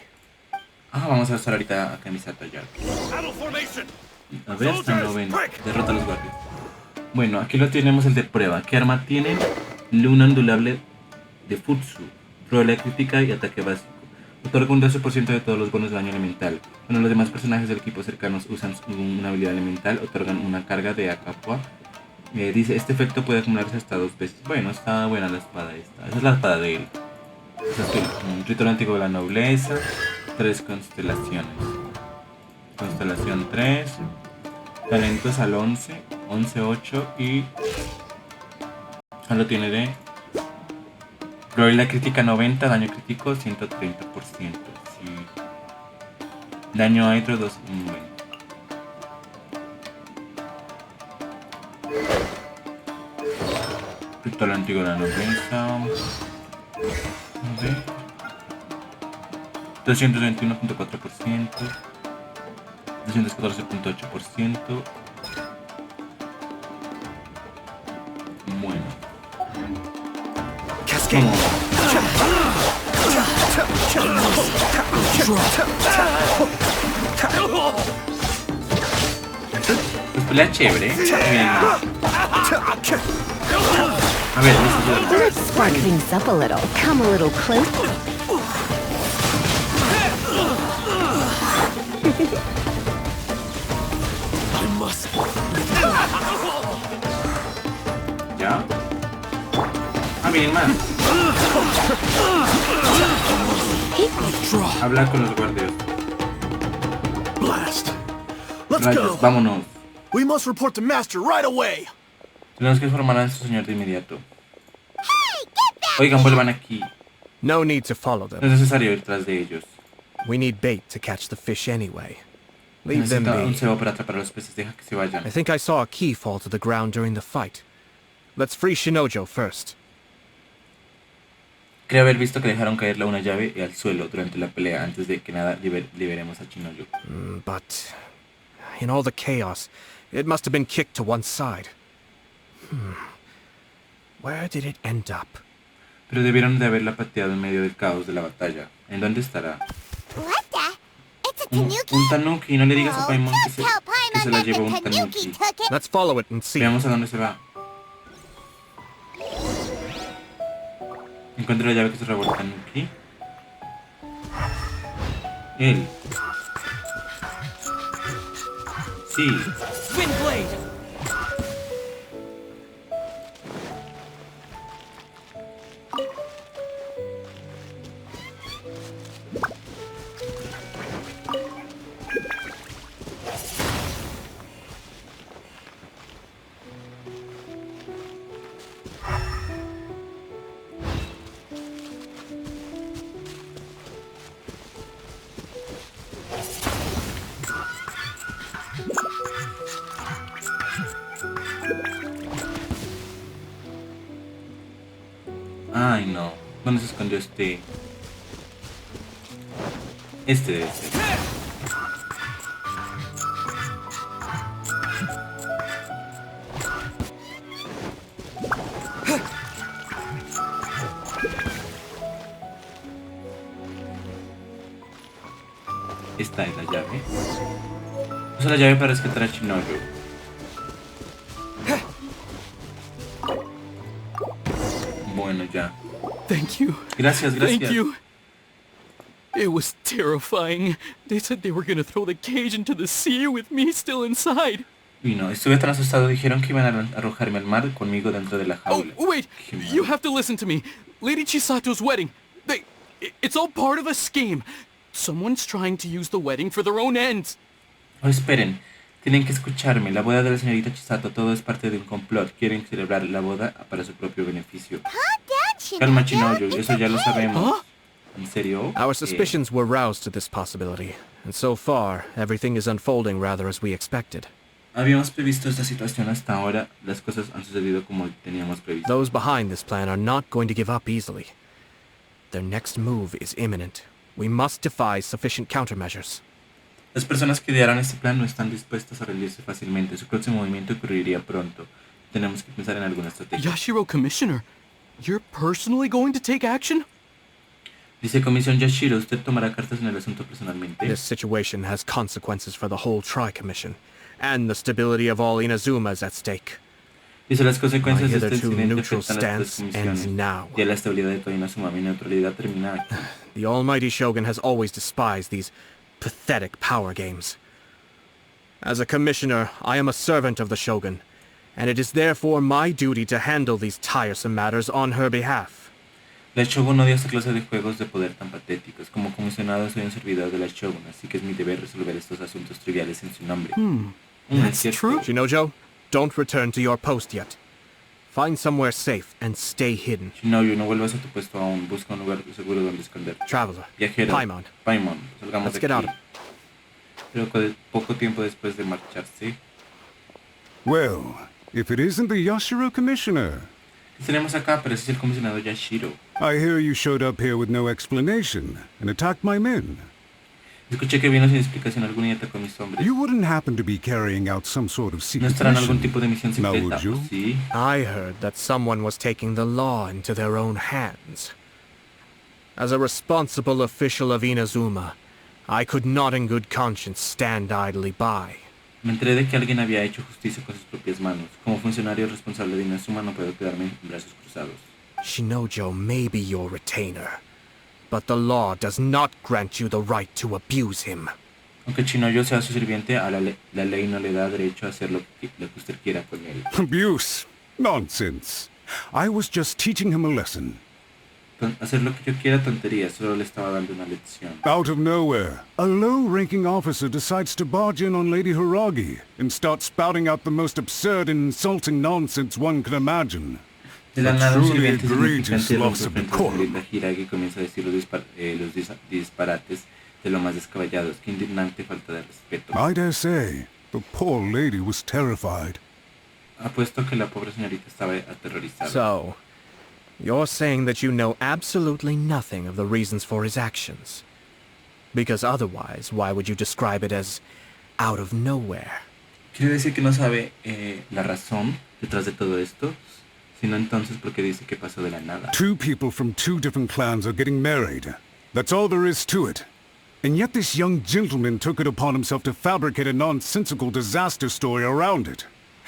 Ah, vamos a estar ahorita a Kamisato ya. A ver, están 90. Derrota a los guardias. Bueno, aquí lo tenemos el de prueba. ¿Qué arma tiene? Luna ondulable de Futsu. Probabilidad crítica y ataque básico. Otorga un 12% de todos los bonos de daño elemental. Cuando los demás personajes del equipo cercanos usan una habilidad elemental, otorgan una carga de Akapua. Dice, este efecto puede acumularse hasta 2 veces. Bueno, está buena la espada esta. Esa es la espada de él. Un ritual antiguo de la nobleza. 3 constelaciones. Constelación 3. Talentos al 11. 11, 8 y... lo tiene de... Probabilidad crítica 90, daño crítico 130%. Sí. Daño a Hydro 2. Bueno. Ritual antiguo de la nobleza. A ver. 221.4%. 214.8%. escape. Pues pelea chévere. Bien. A ver, Let's spark things up a little. Come a little closer. ¿Ya? Ah, bien, más. Hablar con los guardias. Blast. Let's Rayos, go. vámonos. We must report to Master right away. Tenemos que informar a nuestro señor de inmediato. Oigan, vuelvan aquí. No need to follow No es them. necesario ir tras de ellos. We need bait to catch the fish anyway. Leave them Necesita un be. cebo para atrapar a los peces. Deja que se vayan. I think I saw a key fall to the ground during the fight. Let's free Shinojo first. Creo haber visto que dejaron caer una llave al suelo durante la pelea antes de que nada liberemos a Shinojo. But in all the chaos, it must have been kicked to one side. Where did it end up? Pero debieron de haberla pateado en medio del caos de la batalla. ¿En dónde estará? What the? It's a Un tanuki? tanuki. No le digas a Oh, Paimon que just tell que se Paimon la that llevó un the tanuki tanuki. took it. Let's follow it and see. Veamos a dónde se va. Encuentra la llave que se robó el tanuki. Él. Sí. Windblade! Ay, no. ¿Dónde se escondió este? Este debe ser. Esta es la llave. Usa la llave para rescatar a Shinojo. Bueno, ya. Thank you. Gracias, gracias. Thank you. It was terrifying. They said they were gonna throw the cage into the sea with me still inside. Y no, estuve tan asustado. Dijeron que iban a arrojarme al mar conmigo dentro de la Oh, jaula. wait. Qué mal. You have to listen to me. Lady Chisato's wedding. It's all part of a scheme. Someone's trying to use the wedding for their own ends. Oh, esperen. Tienen que escucharme. La boda de la señorita Chisato, todo es parte de un complot. Quieren celebrar la boda para su propio beneficio. Calma, Shinojo. Eso ya lo sabemos. ¿En serio? Our suspicions were roused to this possibility, and so far, everything is unfolding rather as we expected. Habíamos previsto esta situación hasta ahora. Las cosas han sucedido como teníamos previsto. Those behind this plan are not going to give up easily. Their next move is imminent. We must devise sufficient countermeasures. Las personas que idearon este plan no están dispuestas a rendirse fácilmente. Su próximo movimiento ocurriría pronto. Tenemos que pensar en alguna estrategia. Yashiro Commissioner, you're personally going to take action? Dice Comisión Yashiro, ¿usted tomará cartas en el asunto personalmente? This situation has consequences for the whole Tri-Commission, and the stability of all Inazumas at stake. Dice, las consecuencias My de este hitherto incidente neutral afectan a las stance tres ends comisiones. now. Ya la estabilidad de Toina Suma, mi neutralidad termina aquí. The almighty Shogun has always despised these pathetic power games. As a commissioner, I am a servant of the Shogun, and it is therefore my duty to handle these tiresome matters on her behalf. La Shogun odia esta clase de juegos de poder tan patéticos. Como comisionado soy un servidor de la Shogun, así que es mi deber resolver estos asuntos triviales en su nombre. That's es true. Shinojo, don't return to your post yet. Find somewhere safe and stay hidden. Shinojo, no vuelvas a tu puesto aún. Busca un lugar seguro donde esconderte. Traveler, Viajero. Paimon, Paimon, salgamos let's de get out. aquí. Pero poco tiempo después de marcharse, Well, if it isn't the Yashiro Commissioner. tenemos acá, pero ese es el comisionado Yashiro. I hear you showed up here with no explanation and attacked my men. Escuché que vino sin explicación alguna y atacó a mis hombres. You wouldn't happen to be carrying out some sort of ¿No secret estarán algún mission? tipo de misión Now, secreta? would you? ¿O sí? I heard that someone was taking the law into their own hands. As a responsible official of Inazuma, I could not in good conscience stand idly by. Me enteré de que alguien había hecho justicia con sus propias manos. Como funcionario responsable de Inazuma no puedo quedarme en brazos cruzados. Shinojo may be your retainer, but the law does not grant you the right to abuse him. Aunque Chinoyo sea su sirviente, a la ley no le da derecho a hacer lo que usted quiera con él. Abuse? Nonsense. I was just teaching him a lesson. Hacer lo que yo quiera, tontería, solo le estaba dando una lección. Out of nowhere, a low-ranking officer decides to barge in on Lady Hiragi and start spouting out the most absurd and insulting nonsense one can imagine. De la A nada, un truly sirviente egregious significante loss rompe of frente a decorum. Linda Hiragi y comienza a decir los disparates de lo más descabellados. Qué indignante falta de respeto. I dare say, the poor lady was terrified. Apuesto que la pobre señorita estaba aterrorizada. So, you're saying that you know absolutely nothing of the reasons for his actions. Because otherwise, why would you describe it as out of nowhere? Quiere decir que no sabe la razón detrás de todo esto, sino entonces porque dice que pasó de la nada. Two people from two different clans are getting married. That's all there is to it. And yet this young gentleman took it upon himself to fabricate a nonsensical disaster story around it.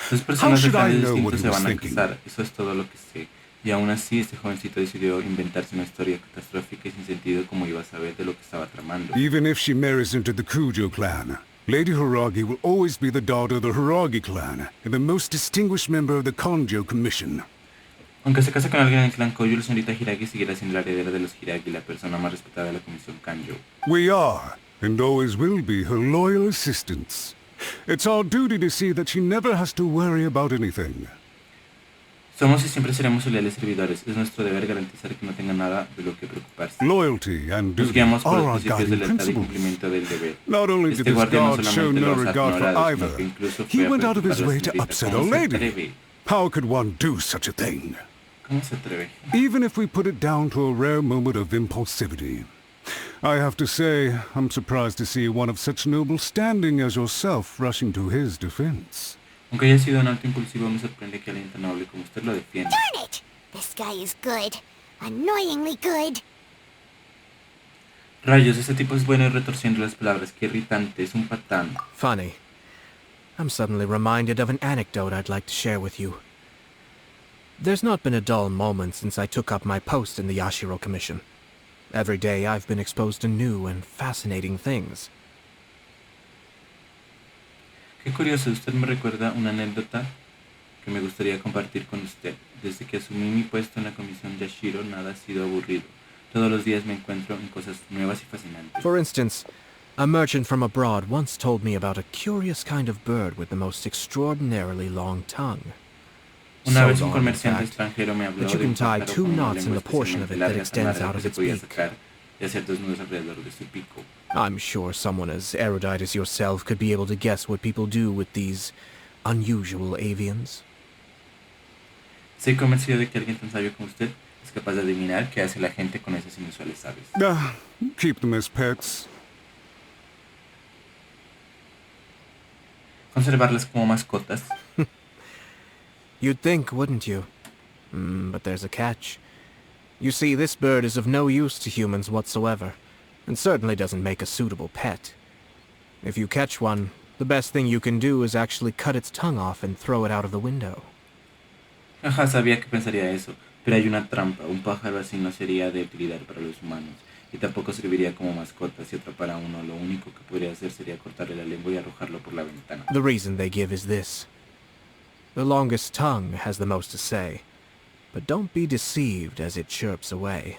Dos How personas de should I clanes know what distintos he se was van a thinking? casar, eso es todo lo que sé. Y aún así, este jovencito decidió inventarse una historia catastrófica y sin sentido como iba a saber de lo que estaba tramando. Even if she marries into the Kujo clan, Lady Hiragi will always be the daughter of the Hiragi clan and the most distinguished member of the Kanjo Commission. Aunque se casa con alguien del clan Koyo, la señorita Hiragi seguirá siendo la heredera de los Hiragi, la persona más respetada de la comisión Kanjo. We are, and always will be, her loyal assistants. It's our duty to see that she never has to worry about anything. Somos y siempre seremos sus leales servidores. Es nuestro deber garantizar que no tenga nada de lo que preocuparse. Loyalty and Nos duty guiamos por are los our principios de guiding lealtad y principles. cumplimiento del deber. Not only did Este this guardia no guard show solamente no los ha regard for ignorado, either, sino que incluso he fue a went out of his preguntarle a way la to señorita, upset a ¿cómo se lady. atreve? How could one do such a thing? ¿Cómo se atreve? Even if we put it down to a rare moment of impulsivity. I have to say, I'm surprised to see one of such noble standing as yourself rushing to his defense. Aunque haya sido un acto impulsivo, me sorprende que alguien tan noble como usted lo defienda. Darn it! This guy is good. Annoyingly good. Rayos, ese tipo es bueno y retorciendo las palabras. Qué irritante, es un patán. Funny. I'm suddenly reminded of an anecdote I'd like to share with you. There's not been a dull moment since I took up my post in the Yashiro Commission. Every day I've been exposed to new and fascinating things. Qué curioso, usted me recuerda una anécdota que me gustaría compartir con usted. Desde que asumí mi puesto en la comisión Yashiro, nada ha sido aburrido. Todos los días me encuentro en cosas nuevas y fascinantes. For instance, a merchant from abroad once told me about a curious kind of bird with the most extraordinarily long tongue. Una So vez un long, in comerciante fact, extrañero me habló that you de can un tie pájaro two con una knots in lengua the portion of especialmente it that larga, tan extends larga out que of se its podía beak. sacar y hacer dos nudos alrededor de su pico. I'm sure someone as erudite as yourself could be able to guess what people do with these unusual avians. Estoy convencido de que alguien tan sabio como usted es capaz de adivinar qué hace la gente con esas inusuales aves. Keep them as pets. Conservarlas como mascotas. You'd think, wouldn't you? But there's a catch. You see, this bird is of no use to humans whatsoever, and certainly doesn't make a suitable pet. If you catch one, the best thing you can do is actually cut its tongue off and throw it out of the window. Ajá, sabía que pensaría eso, pero hay una trampa. Un pájaro así no sería de utilidad para los humanos, y tampoco serviría como mascota. Si atrapara a uno, lo único que podría hacer sería cortarle la lengua y arrojarlo por la ventana. The reason they give is this. The longest tongue has the most to say, but don't be deceived as it chirps away,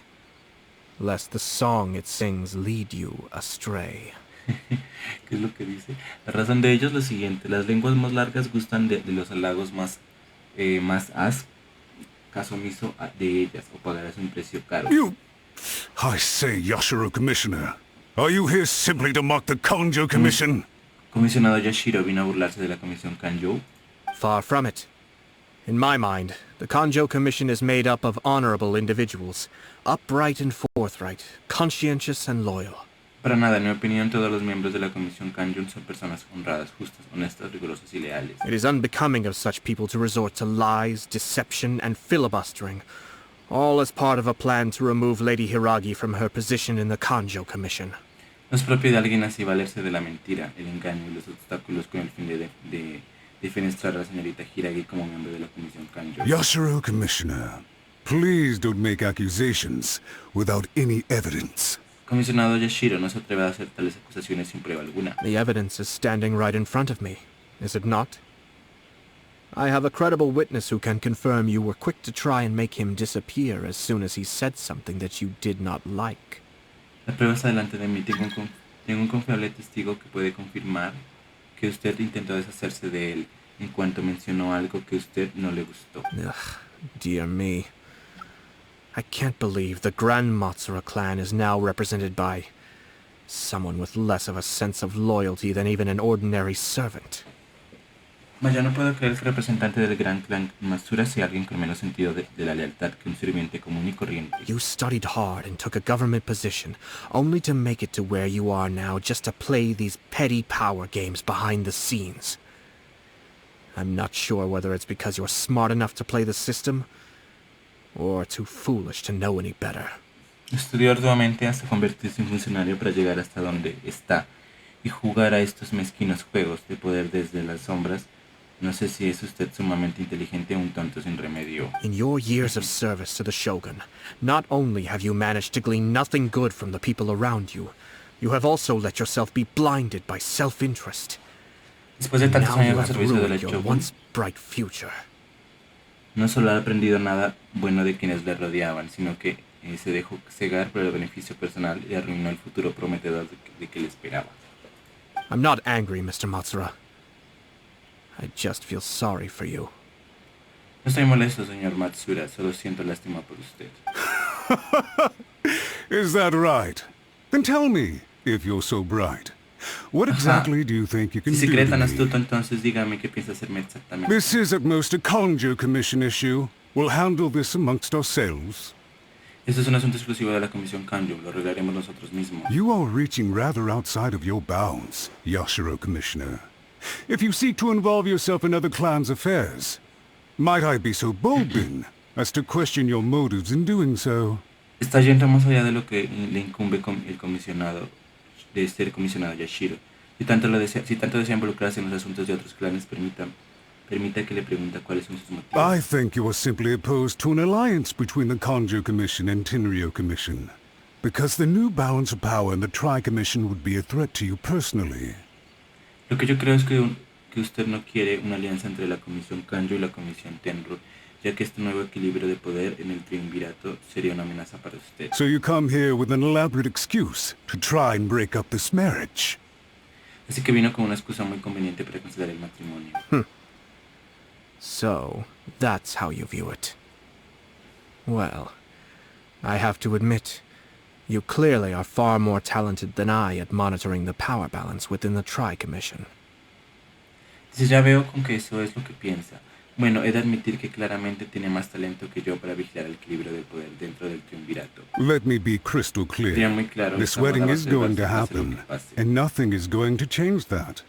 lest the song it sings lead you astray. ¿Qué es lo que dice? La razón de ello es lo siguiente: las lenguas más largas gustan de los halagos más haz caso omiso de ellas, o pagarás un precio caro. I say, Yashiro Commissioner, are you here simply to mock the Kanjo Commission? Comisionado Yashiro vino a burlarse de la comisión Kanjo. Far from it. In my mind, the Kanjo Commission is made up of honorable individuals, upright and forthright, conscientious and loyal. Para nada, en mi opinión, todos los miembros de la Comisión Kanjun son personas honradas, justas, honestas, rigurosas y leales. It is unbecoming of such people to resort to lies, deception, and filibustering, all as part of a plan to remove Lady Hiragi from her position in the Kanjo Commission. No es propio de alguien así valerse de la mentira, el engaño y los obstáculos con el fin de defenestrar a la señorita Hiragi como miembro de la Comisión Kanjo. Yashiro, Commissioner, please don't make accusations without any evidence. Comisionado Yashiro no se atreve a hacer tales acusaciones sin prueba alguna. The evidence is standing right in front of me, is it not? I have a credible witness who can confirm you were quick to try and make him disappear as soon as he said something that you did not like. La prueba está delante de mí. Tengo un confiable testigo que puede confirmar que usted intentó deshacerse de él en cuanto mencionó algo que a usted no le gustó. Ugh, dear me. I can't believe the Grand Matsura clan is now represented by someone with less of a sense of loyalty than even an ordinary servant. Yo no puedo creer que el representante del Gran Clan Matsura sea alguien con menos sentido de la lealtad que un sirviente común y corriente. You studied hard and took a government position, only to make it to where you are now just to play these petty power games behind the scenes. I'm not sure whether it's because you're smart enough to play the system, or too foolish to know any better. Estudió arduamente hasta convertirse en funcionario para llegar hasta donde está y jugar a estos mezquinos juegos de poder desde las sombras. No sé si es usted sumamente inteligente o un tonto sin remedio. In your years of service to the Shogun, not only have you managed to glean nothing good from the people around you, you have also let yourself be blinded by self-interest. Después de tantos Now you años al have servicio de la ruined your Shogun, once bright future. no solo ha aprendido nada bueno de quienes le rodeaban, sino que se dejó cegar por el beneficio personal y arruinó el futuro prometedor de que le esperaba. I'm not angry, Mr. Matsura. I just feel sorry for you. No estoy molesto, señor Matsura, solo siento lástima por usted. Is that right? Then tell me, if you're so bright, what exactly do you think you can Si se do cree to tan me? astuto, entonces dígame qué piensa hacerme exactamente. This is at most a Conjo Commission issue. We'll handle this amongst ourselves. Esto es un asunto exclusivo de la Comisión Kanjo, lo arreglaremos nosotros mismos. You are reaching rather outside of your bounds, Yashiro Commissioner. If you seek to involve yourself in other clans' affairs, might I be so bold then as to question your motives in doing so? Está yendo más allá de lo que le incumbe el comisionado, de ser comisionado Yashiro. Si tanto desea involucrarse en los asuntos de otros clanes, permita que le pregunte cuáles son sus motivos. I think you are simply opposed to an alliance between the Conjo Commission and Tenryo Commission, because the new balance of power in the Tri-Commission would be a threat to you personally. Lo que yo creo es que usted no quiere una alianza entre la Comisión Kanjo y la Comisión Tenryo, ya que este nuevo equilibrio de poder en el triunvirato sería una amenaza para usted. So you come here with an elaborate excuse to try and break up this marriage. Así que vino con una excusa muy conveniente para cancelar el matrimonio. So, that's how you view it. Well, I have to admit, you clearly are far more talented than I at monitoring the power balance within the Tri-Commission. Si ya veo con que eso es lo que piensa. Bueno, he de admitir que claramente tiene más talento que yo para vigilar el equilibrio del poder dentro del triunvirato. Let me be crystal clear. Sería muy claro, This estamos wedding a is base de going to pase lo happen, que pase. and nothing is going to change that.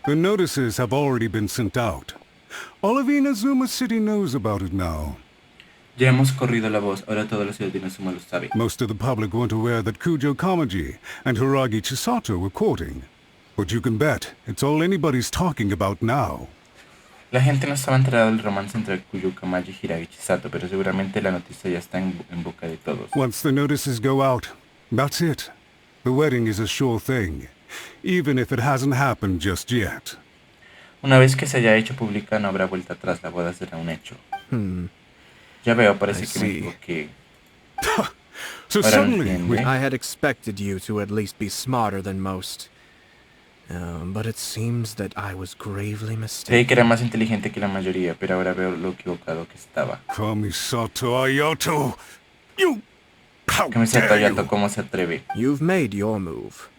The notices have already been sent out. All of Inazuma City knows about it now. Ya hemos corrido la voz, ahora toda la ciudad de Inazuma lo sabe. Most of the public weren't aware that Kujo Kamaji and Hiragi Chisato were courting. But you can bet it's all anybody's talking about now. La gente no estaba enterada del romance entre Kujo Kamaji y Hiragi Chisato, pero seguramente la noticia ya está en boca de todos. Once the notices go out, that's it. The wedding is a sure thing, even if it hasn't happened just yet. Una vez que se haya hecho pública, no habrá vuelta atrás, la boda será un hecho. Ya veo, parece que me equivoqué. So Ahora suddenly, entiende. I had expected you to at least be smarter than most. But it seems that I was gravely Creí mistaken. que era más inteligente que la mayoría, pero ahora veo lo equivocado que estaba. Kamisato Ayato, you... How Kamisato dare Ayato, you? ¿cómo se atreve? You've made your move.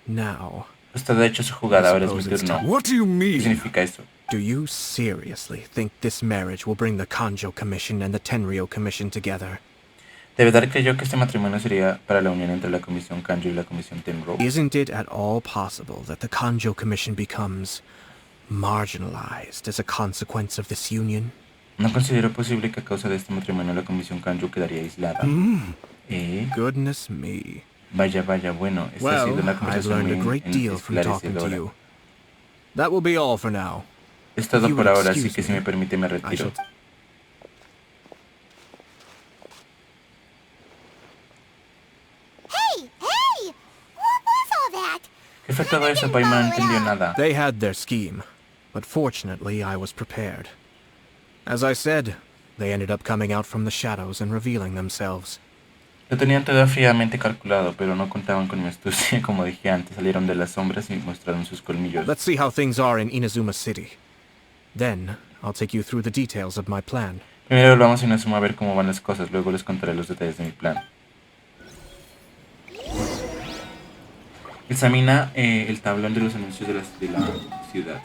Now, Usted ha hecho su jugada, ahora es mi turno. What do you ¿Qué mean? significa eso? do you seriously think this marriage will bring the Kanjo Commission and the Tenryo Commission together? De verdad creyó que este matrimonio sería para la unión entre la Comisión Kanjo y la Comisión Tenro. Isn't it at all possible that the Kanjo Commission becomes marginalized as a consequence of this union? No considero posible que a causa de este matrimonio la Comisión Kanjo quedaría aislada. Goodness me. Vaya, bueno, esta ha sido una I've conversación learned a muy great deal from talking to esclarecedora. you. That will be all for now. Es todo If you por will ahora, así excuse que si me permite me I retiro. shall... Hey! What was all that? ¿Qué fue todo eso? Paimon no entendió nada. They had their scheme, but fortunately I was prepared. As I said, they ended up coming out from the shadows and revealing themselves. Lo tenían todo fríamente calculado, pero no contaban con mi astucia. Como dije antes, salieron de las sombras y mostraron sus colmillos. Let's see how things are in Inazuma City. Then, I'll take you through the details of my plan. Primero vamos a Inazuma a ver cómo van las cosas, luego les contaré los detalles de mi plan. Examina el tablón de los anuncios de la ciudad.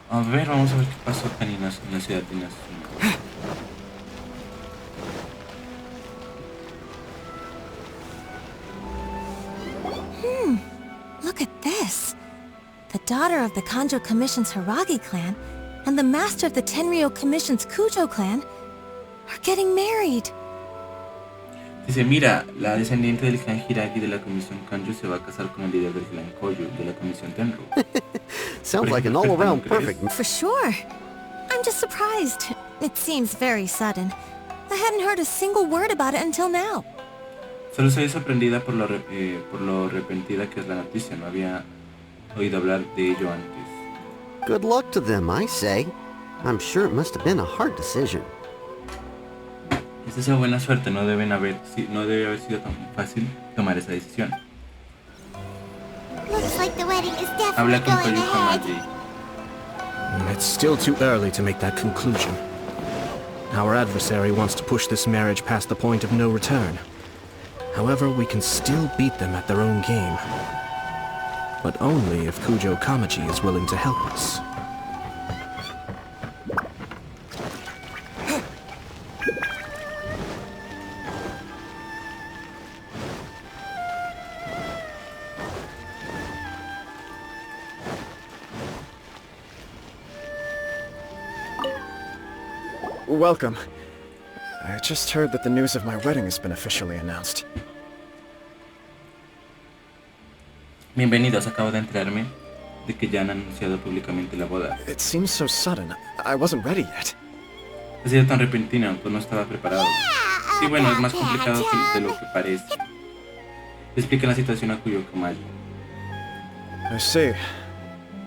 A ver, vamos a ver qué pasó acá en la ciudad de Inazuma. Look at this. The daughter of the Kanjo Commission's Hiragi clan and the master of the Tenryou Commission's Kujo clan are getting married. Dice, mira, la descendiente del clan Hiragi de la Comisión Kanjo se va a casar con el líder del clan Koyo de la Comisión Tenro. Sounds like an all-around perfect... For sure. I'm just surprised. It seems very sudden. I hadn't heard a single word about it until now. Solo soy sorprendida por lo repentina que es la noticia. No había oído hablar de ello antes. Good luck to them, I say. I'm sure it must have been a hard decision. Les deseo buena suerte. No debe haber sido tan fácil tomar esa decisión. Looks like the wedding is Habla definitely con going Koyo ahead. Hamaji. It's still too early to make that conclusion. Our adversary wants to push this marriage past the point of no return. However, we can still beat them at their own game. But only if Kujo Kamaji is willing to help us. Welcome. I just heard that the news of my wedding has been officially announced. Bienvenidos, acabo de enterarme de que ya han anunciado públicamente la boda. It seems so sudden. I wasn't ready yet. Ha sido tan repentino, pues no estaba preparado. Sí, bueno, es más complicado de lo que parece. Explica la situación a Kujo Kamaji. I see.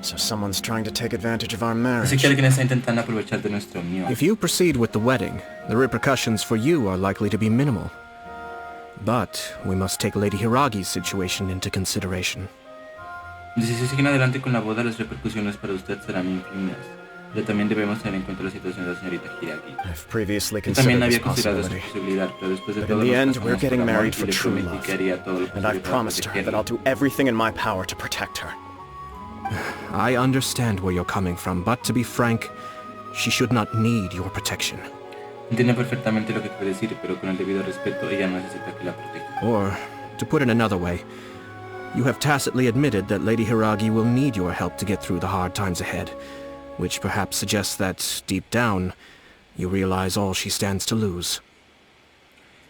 So someone's trying to take advantage of our marriage. Así que alguien está intentando aprovechar de nuestra unión. If you proceed with the wedding, the repercussions for you are likely to be minimal. But we must take Lady Hiragi's situation into consideration. Si se siguen adelante con la boda, las repercusiones para usted serán ínfimas. Pero también debemos tener en cuenta la situación de la señorita Hiragi. I've previously Yo también considered this había considerado esa possibility. posibilidad, pero después de But todo in the nos end, casamos we're getting por amor married y for le true prometí love. que haría todo lo And posible I've para promised her that I'll protegerla. do everything in my power to protect her. I understand where you're coming from, but to be frank, she should not need your protection. Entiendo perfectamente lo que quiere decir, pero con el debido respeto, ella no necesita que la proteja. Or, to put it another way, you have tacitly admitted that Lady Hiragi will need your help to get through the hard times ahead, which perhaps suggests that, deep down, you realize all she stands to lose.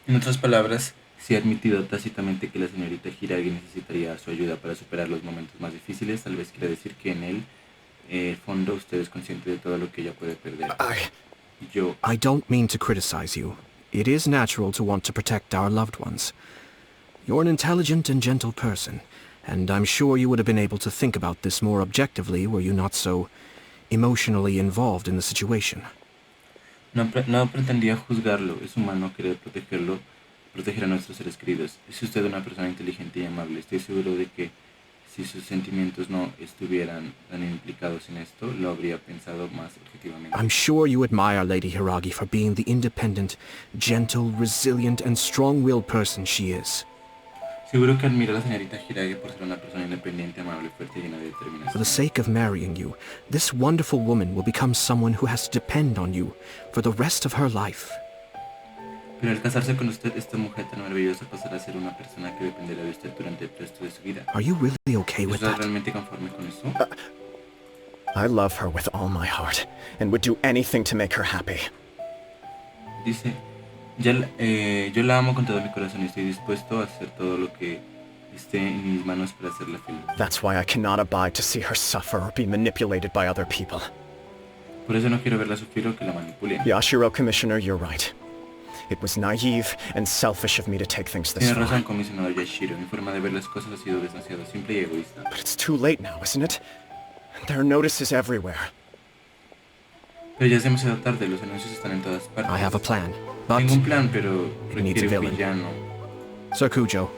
En otras palabras, si ha admitido tácitamente que la señorita Hiragi necesitaría su ayuda para superar los momentos más difíciles, tal vez quiere decir que en el fondo usted es consciente de todo lo que ella puede perder. I don't mean to criticize you. It is natural to want to protect our loved ones. You're an intelligent and gentle person, and I'm sure you would have been able to think about this more objectively were you not so emotionally involved in the situation. No pretendía juzgarlo, es humano querer proteger a nuestros seres queridos. Es usted una persona inteligente y amable, estoy seguro de que si sus sentimientos no estuvieran tan implicados en esto, lo habría pensado más objetivamente. I'm sure you admire Lady Hiragi for being the independent, gentle, resilient, and strong-willed person she is. Seguro que admira a la señorita Hiragi por ser una persona independiente, amable, fuerte y llena de determinación. For the sake of marrying you, this wonderful woman will become someone who has to depend on you for the rest of her life. Pero al casarse con usted, esta mujer tan maravillosa pasará a ser una persona que dependerá de usted durante el resto de su vida. Are you really okay with ¿Estás that? realmente conforme con eso? I love her with all my heart, and would do anything to make her happy. Dice, yo la amo con todo mi corazón y estoy dispuesto a hacer todo lo que esté en mis manos para hacerla feliz. That's why I cannot abide to see her suffer or be manipulated by other people. Por eso no quiero verla sufrir o que la manipulen. Yashiro, Commissioner, you're right. It was naive and selfish of me to take things this Tiene far. razón, comisionado Yashiro. Mi forma de ver las cosas ha sido demasiado simple y egoísta. But it's too late now, isn't it? There are notices everywhere. Pero ya es demasiado tarde, los anuncios están en todas partes. I have a plan, but Tengo un plan, pero it needs a requiere un villain. villano. Sir Kujo,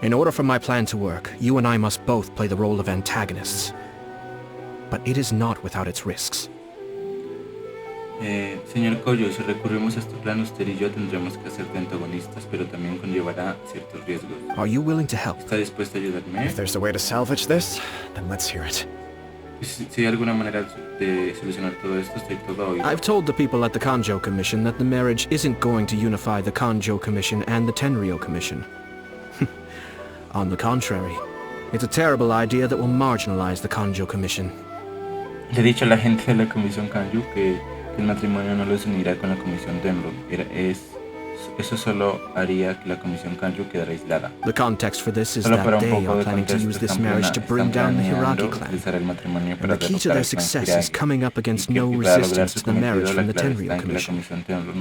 in order for my plan to work, you and I must both play the role of antagonists. But it is not without its risks. Señor Koyo, si recurrimos a este plan, usted y yo tendremos que ser de antagonistas, pero también conllevará ciertos riesgos. Are you willing to help? ¿Está dispuesto a ayudarme? If there's a way to salvage this, then let's hear it. Si hay alguna manera de solucionar todo esto, estoy todo oído. I've told the people at the Kanjo Commission that the marriage isn't going to unify the Kanjo Commission and the Tenryou Commission. On the contrary, it's a terrible idea that will marginalize the Kanjo Commission. Le he dicho a la gente de la Comisión Kanju que el matrimonio no los unirá con la Comisión Tenryou. Eso solo haría que la Comisión Kanju quedara aislada. The context for this is Solo that para un they poco are de planning to contexto, use this están marriage to bring down the Hiragi clan. utilizar el matrimonio And para the key to derrotar their al clan success is Hiragi. coming up against Y no para lograr resistance su to the marriage cometido, from la the clave Tenryou está en que la Commission. Comisión Tenryou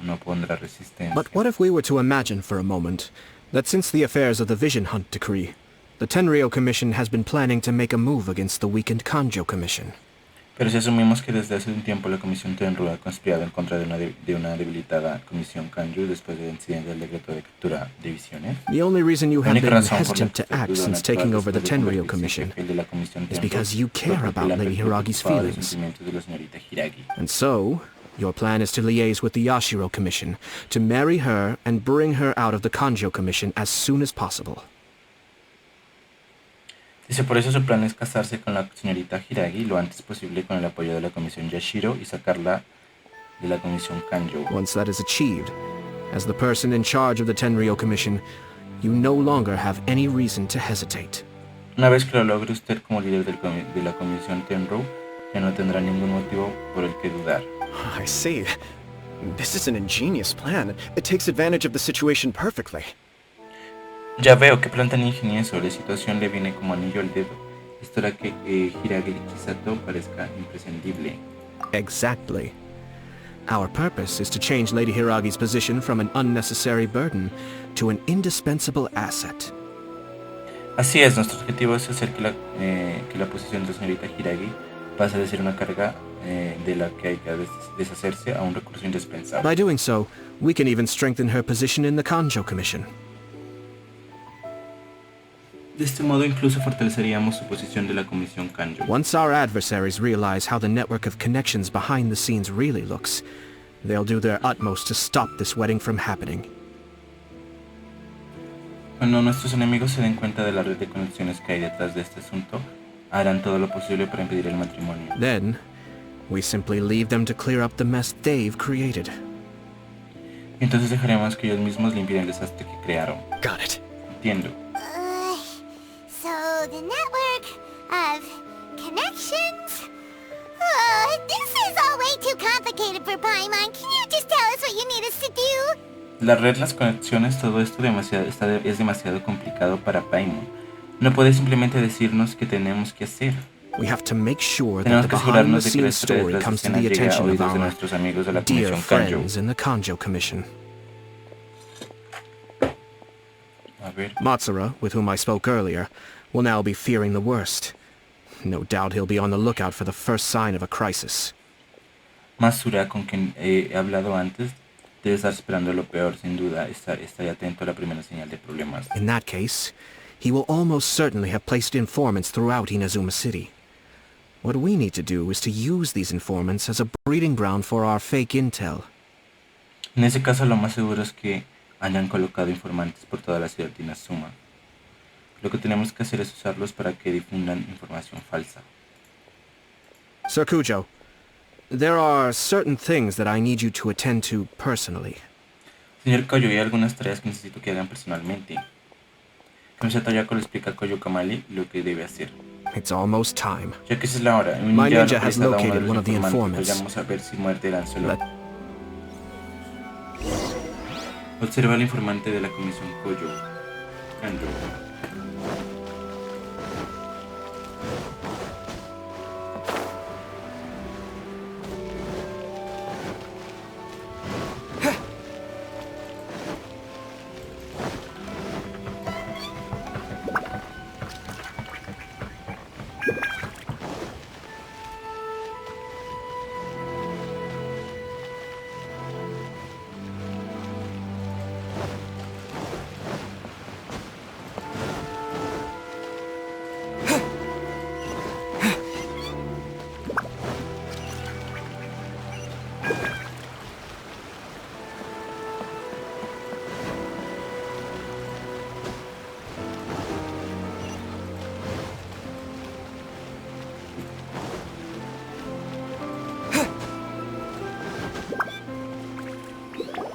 no pondrá resistencia. But what if we were to imagine for a moment that since the affairs of the Vision Hunt decree, the Tenryou Commission has been planning to make a move against the weakened Kanjo Commission? Pero si asumimos que desde hace un tiempo la Comisión Tenryou ha conspirado en contra de una debilitada Comisión Kanju después del incidente del decreto de captura de visiones. The only reason you La have única been razón por la hesitant que to usted act dudó en since actuar taking over the después de Tenryou convertirse en Commission jefe de la Comisión is Tenryou because you fue care porque about la Lady Hiragi's preocupaba de los feelings. sentimientos de la señorita Hiragi. And so, your plan is to liaise with the Yashiro Commission, to marry her and bring her out of the Kanjo Commission as soon as possible. Dice, por eso su plan es casarse con la señorita Hiragi lo antes posible con el apoyo de la Comisión Yashiro y sacarla de la Comisión Kanjo. Once that is achieved, as the person in charge of the Tenryou Commission, you no longer have any reason to hesitate. Una vez que lo logre usted como líder de la Comisión Tenryou, ya no tendrá ningún motivo por el que dudar. I see. This is an ingenious plan. It takes advantage of the situation perfectly. Ya veo que plan tan ingenioso, la situación le viene como anillo al dedo. Esto hará que Hiragi Kisato parezca imprescindible. Exactly. Our purpose is to change Lady Hiragi's position from an unnecessary burden to an indispensable asset. Así es, nuestro objetivo es hacer que la posición de la señorita Hiragi pase de ser una carga de la que hay que deshacerse a un recurso indispensable. By doing so, we can even strengthen her position in the Kanjo Commission. De este modo incluso fortaleceríamos su posición de la Comisión Kanjo. Once our adversaries realize how the network of connections behind the scenes really looks, they'll do their utmost to stop this wedding from happening. Cuando nuestros enemigos se den cuenta de la red de conexiones que hay detrás de este asunto, harán todo lo posible para impedir el matrimonio. Then, we simply leave them to clear up the mess they've created. Y entonces dejaremos que ellos mismos limpien el desastre que crearon. Got it. Entiendo. So the network of connections? This is all way too complicated for Paimon. Can you just tell us what you need us to do? La red, las conexiones, todo esto es demasiado complicado para Paimon. No puede simplemente decirnos qué tenemos que hacer. We have to make sure that Tenemos the que asegurarnos de que la behind-the-scenes historia story detrás de comes to escena the llegue a attention of oídos de our nuestros amigos de la dear Comisión Kanjo. friends in the Kanjo Commission. A ver. Matsura, with whom I spoke earlier, will now be fearing the worst. No doubt he'll be on the lookout for the first sign of a crisis. Masura, con quien he hablado antes, debe estar esperando lo peor, sin duda. Estaré atento a la primera señal de problemas. In that case, he will almost certainly have placed informants throughout Inazuma City. What we need to do is to use these informants as a breeding ground for our fake intel. En ese caso, lo más seguro es que hayan colocado informantes por toda la ciudad de Inazuma. Lo que tenemos que hacer es usarlos para que difundan información falsa. Sir Kujo, there are certain things that I need you to attend to personally. Señor Koyo, hay algunas tareas que necesito que hagan personalmente. Kamisato Ayako le explica a Koyo Kamali lo que debe hacer. It's almost time. Ya que esa es la hora, My ninja has located one of the informants. Vayamos a ver si muerte el anzuelo. Observa al informante de la comisión Koyo. Andrew.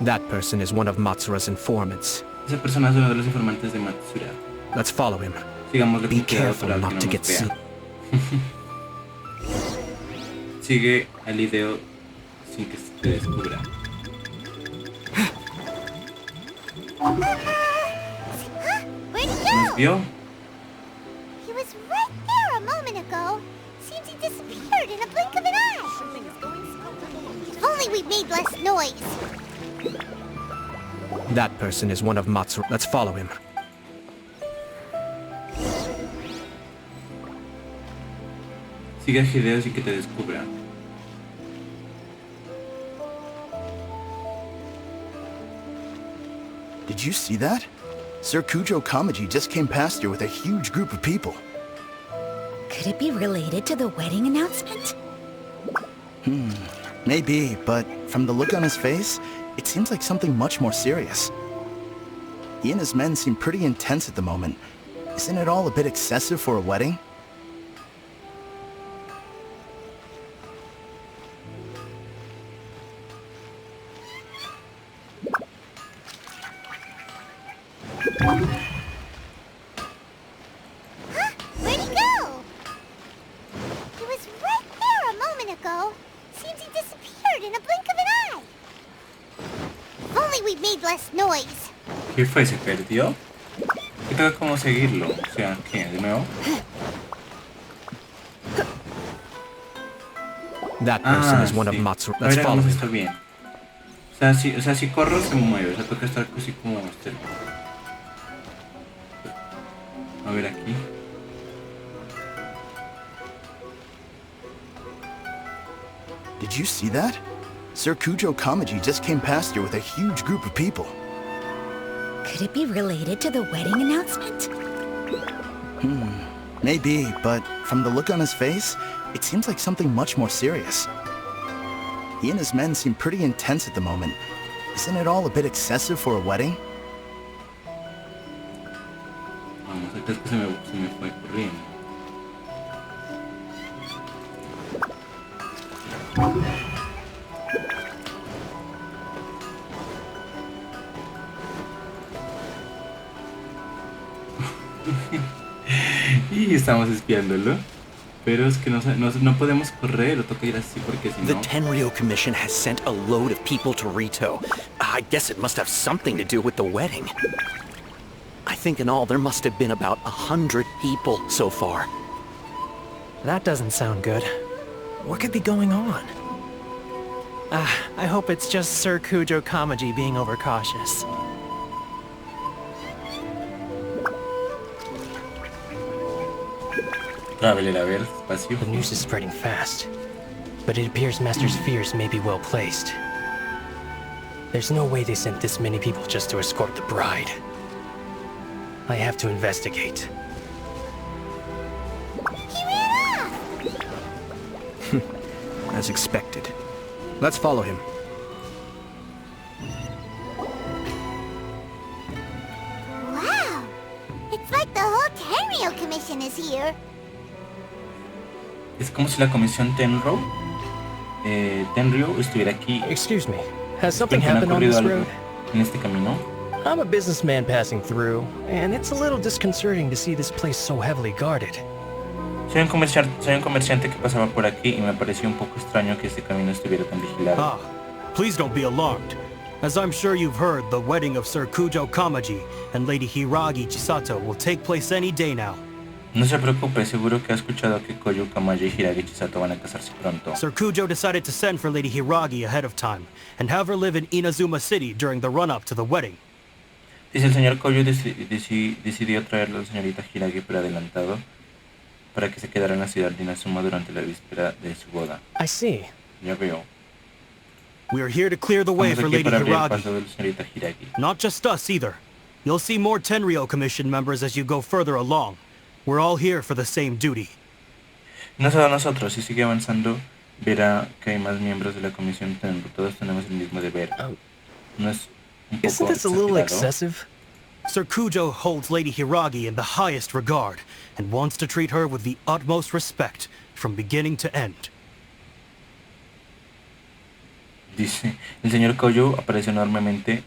That person is one of Matsura's informants. Esa persona es uno de los informantes de Matsura. Let's follow him. Sigámoslo Be con cuidado careful para que not no to nos get vea. seen. Sigue al ideo sin que se te descubra. Where'd he go? ¿Nos vio? He was right there a moment ago. Seems he disappeared in a blink of an eye. If only we'd made less noise. That person is one of Matsura. Let's follow him. Sigue a Hideo sin que te descubra. Did you see that? Sir Kujo Kamaji just came past here with a huge group of people. Could it be related to the wedding announcement? Maybe, but from the look on his face, it seems like something much more serious. He and his men seem pretty intense at the moment. Isn't it all a bit excessive for a wedding? Where'd he go? He was right there a moment ago. Seems he disappeared in a blink of an eye. If only we'd made less noise. ¿Qué fue? ¿Se perdió? ¿Qué tal cómo seguirlo? O sea, ¿qué? ¿De nuevo? That person is one of Matsura. Let's Ahora follow vamos a him. estar bien. O sea, si corro se mueve. O sea, toca estar así como cerca. A ver aquí. Did you see that? Sir Kujo Kamaji just came past here with a huge group of people. Could it be related to the wedding announcement? Maybe, but from the look on his face, it seems like something much more serious. He and his men seem pretty intense at the moment. Isn't it all a bit excessive for a wedding? Vamos, acá es que se me fue corriendo. Y estamos espiándolo. Pero es que no podemos correr, o toca ir así porque si The no... Tenryo Commission has sent a load of people to Rito. I guess it must have something to do with the wedding. I think in all there must have been about 100 people so far. That doesn't sound good. What could be going on? I hope it's just Sir Kujo Kamaji being overcautious. The news is spreading fast, but it appears Master's fears may be well placed. There's no way they sent this many people just to escort the bride. I have to investigate. He ran off! As expected. Let's follow him. Wow! It's like the whole Tenryo Commission is here. Es como si la comisión Tenryo estuviera aquí. Excuse me, has something happened on this road? En este camino. I'm a businessman passing through, and it's a little disconcerting to see this place so heavily guarded. Soy un comerciante que pasaba por aquí y me pareció un poco extraño que este camino estuviera tan vigilado. Ah, please don't be alarmed. As I'm sure you've heard, the wedding of Sir Kujo Kamaji and Lady Hiragi Chisato will take place any day now. No se preocupe, seguro que ha escuchado que Koyo Kamaji y Hiragi Chisato van a casarse pronto. Sir Kujo decided to send for Lady Hiragi ahead of time and have her live in Inazuma City during the run-up to the wedding. Dice el señor Koyo decidió traerle a la señorita Hiragi por adelantado para que se quedara en la ciudad de Inazuma durante la víspera de su boda. I see. Ya veo. We are here to clear the way for Lady Hiragi. Not just us either. You'll see more Tenryo Commission members as you go further along. We're all here for the same duty. No solo nosotros, si sigue avanzando, verá que hay más miembros de la comisión Tenryo. Todos tenemos el mismo deber. ¿No es un poco Isn't this a little exagerado? excessive? Sir Kujo holds Lady Hiragi in the highest regard and wants to treat her with the utmost respect from beginning to end. Dice, el señor Koyo aprecia enormemente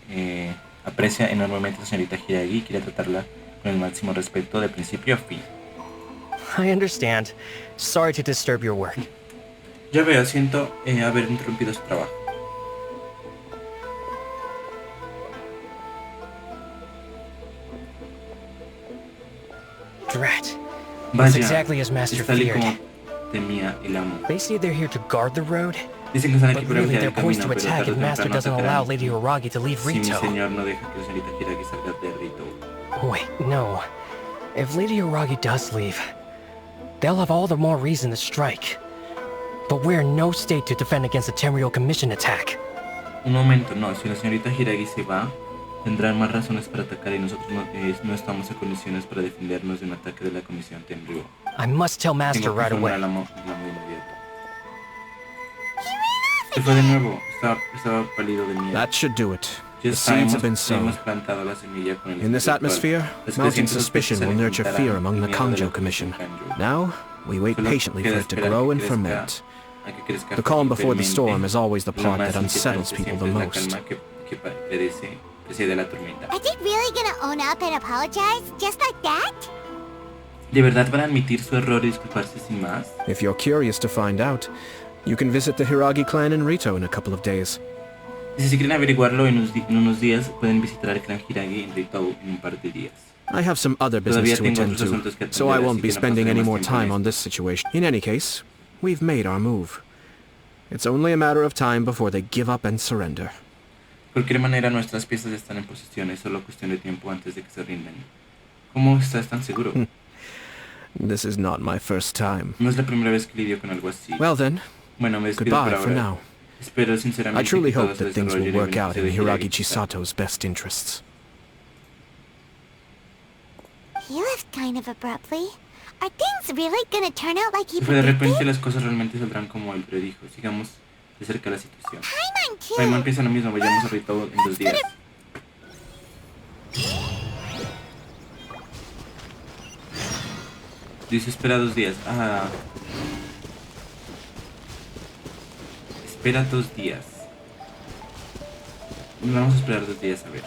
a la señorita Hiragi y quiere tratarla con el máximo respeto de principio a fin. I understand. Sorry to disturb your work. Ya veo, siento haber interrumpido su trabajo. Drat. Vaya, It's exactly as Master es tal y feared. como temía el amo. They say they're here to guard the road, Dicen que están aquí but por really vigilar they're el poised camino, to pero attack tarde o if Master temprano doesn't allow atacarán Lady Hiragi to leave si mi Rito. señor no deja que la señorita Hiragi salga de Rito. Wait, no. If Lady Hiragi does leave, they'll have all the more reason to strike. But we're in no state to defend against the Tenryo Commission attack. Un momento, no, si la señorita Hiragi se va, tendrán más razones para atacar y nosotros no estamos en condiciones para defendernos de un ataque de la comisión Tenryo. I must tell Master right away. Al amo de inmediato. Se fue de nuevo, estaba pálido de miedo. That should do it. Ya The seeds have been hemos sown. plantado la semilla con el In this espiritual. atmosphere, Las mounting crecientes suspicion sospechas will nurture alimentarán fear among the el miedo de la Kanjo Commission. Kanjo. Now, we wait Solo patiently for queda it to esperar grow que and crezca, ferment. a que crezca The calm before the fermente. storm is always the Lo part más that unsettles inquietante people the siempre es la most. calma que precede la tormenta. Are they really gonna own up and apologize? Just like that? ¿De verdad van a admitir su error y disculparse sin más? If you're curious to find out, you can visit the Hiragi clan in Rito in a couple of days. Si quieren averiguarlo en unos días, pueden visitar al clan Hiragi en Rito en un par de días. I have some other business to Todavía tengo attend otros to, asuntos que so I atender, won't así be que no spending pasaré any más more tiempo en time on this situation. In any case, we've made our move. It's only a matter of time before they give up and surrender. De cualquier manera, nuestras piezas están en posesión, es solo cuestión de tiempo antes de que se rindan. ¿Cómo estás tan seguro? This is not my first time. No es la primera vez que lidio con algo así. Well then, Bueno, me despido goodbye por for ahora. now. Espero sinceramente I truly que todo hope se that things will desarrolle en work out in beneficio de Hiragi Hiragi. Chisato's best interests. He left kind of abruptly. Are things really gonna turn out like he Si fue de predicted? repente, las cosas realmente saldrán como él predijo. Sigamos de cerca la situación. Paimon too. Paimon piensa lo mismo, vayamos a Rito en 2 días. Dice espera 2 días. Ah. Espera 2 días. Vamos a esperar 2 días a ver.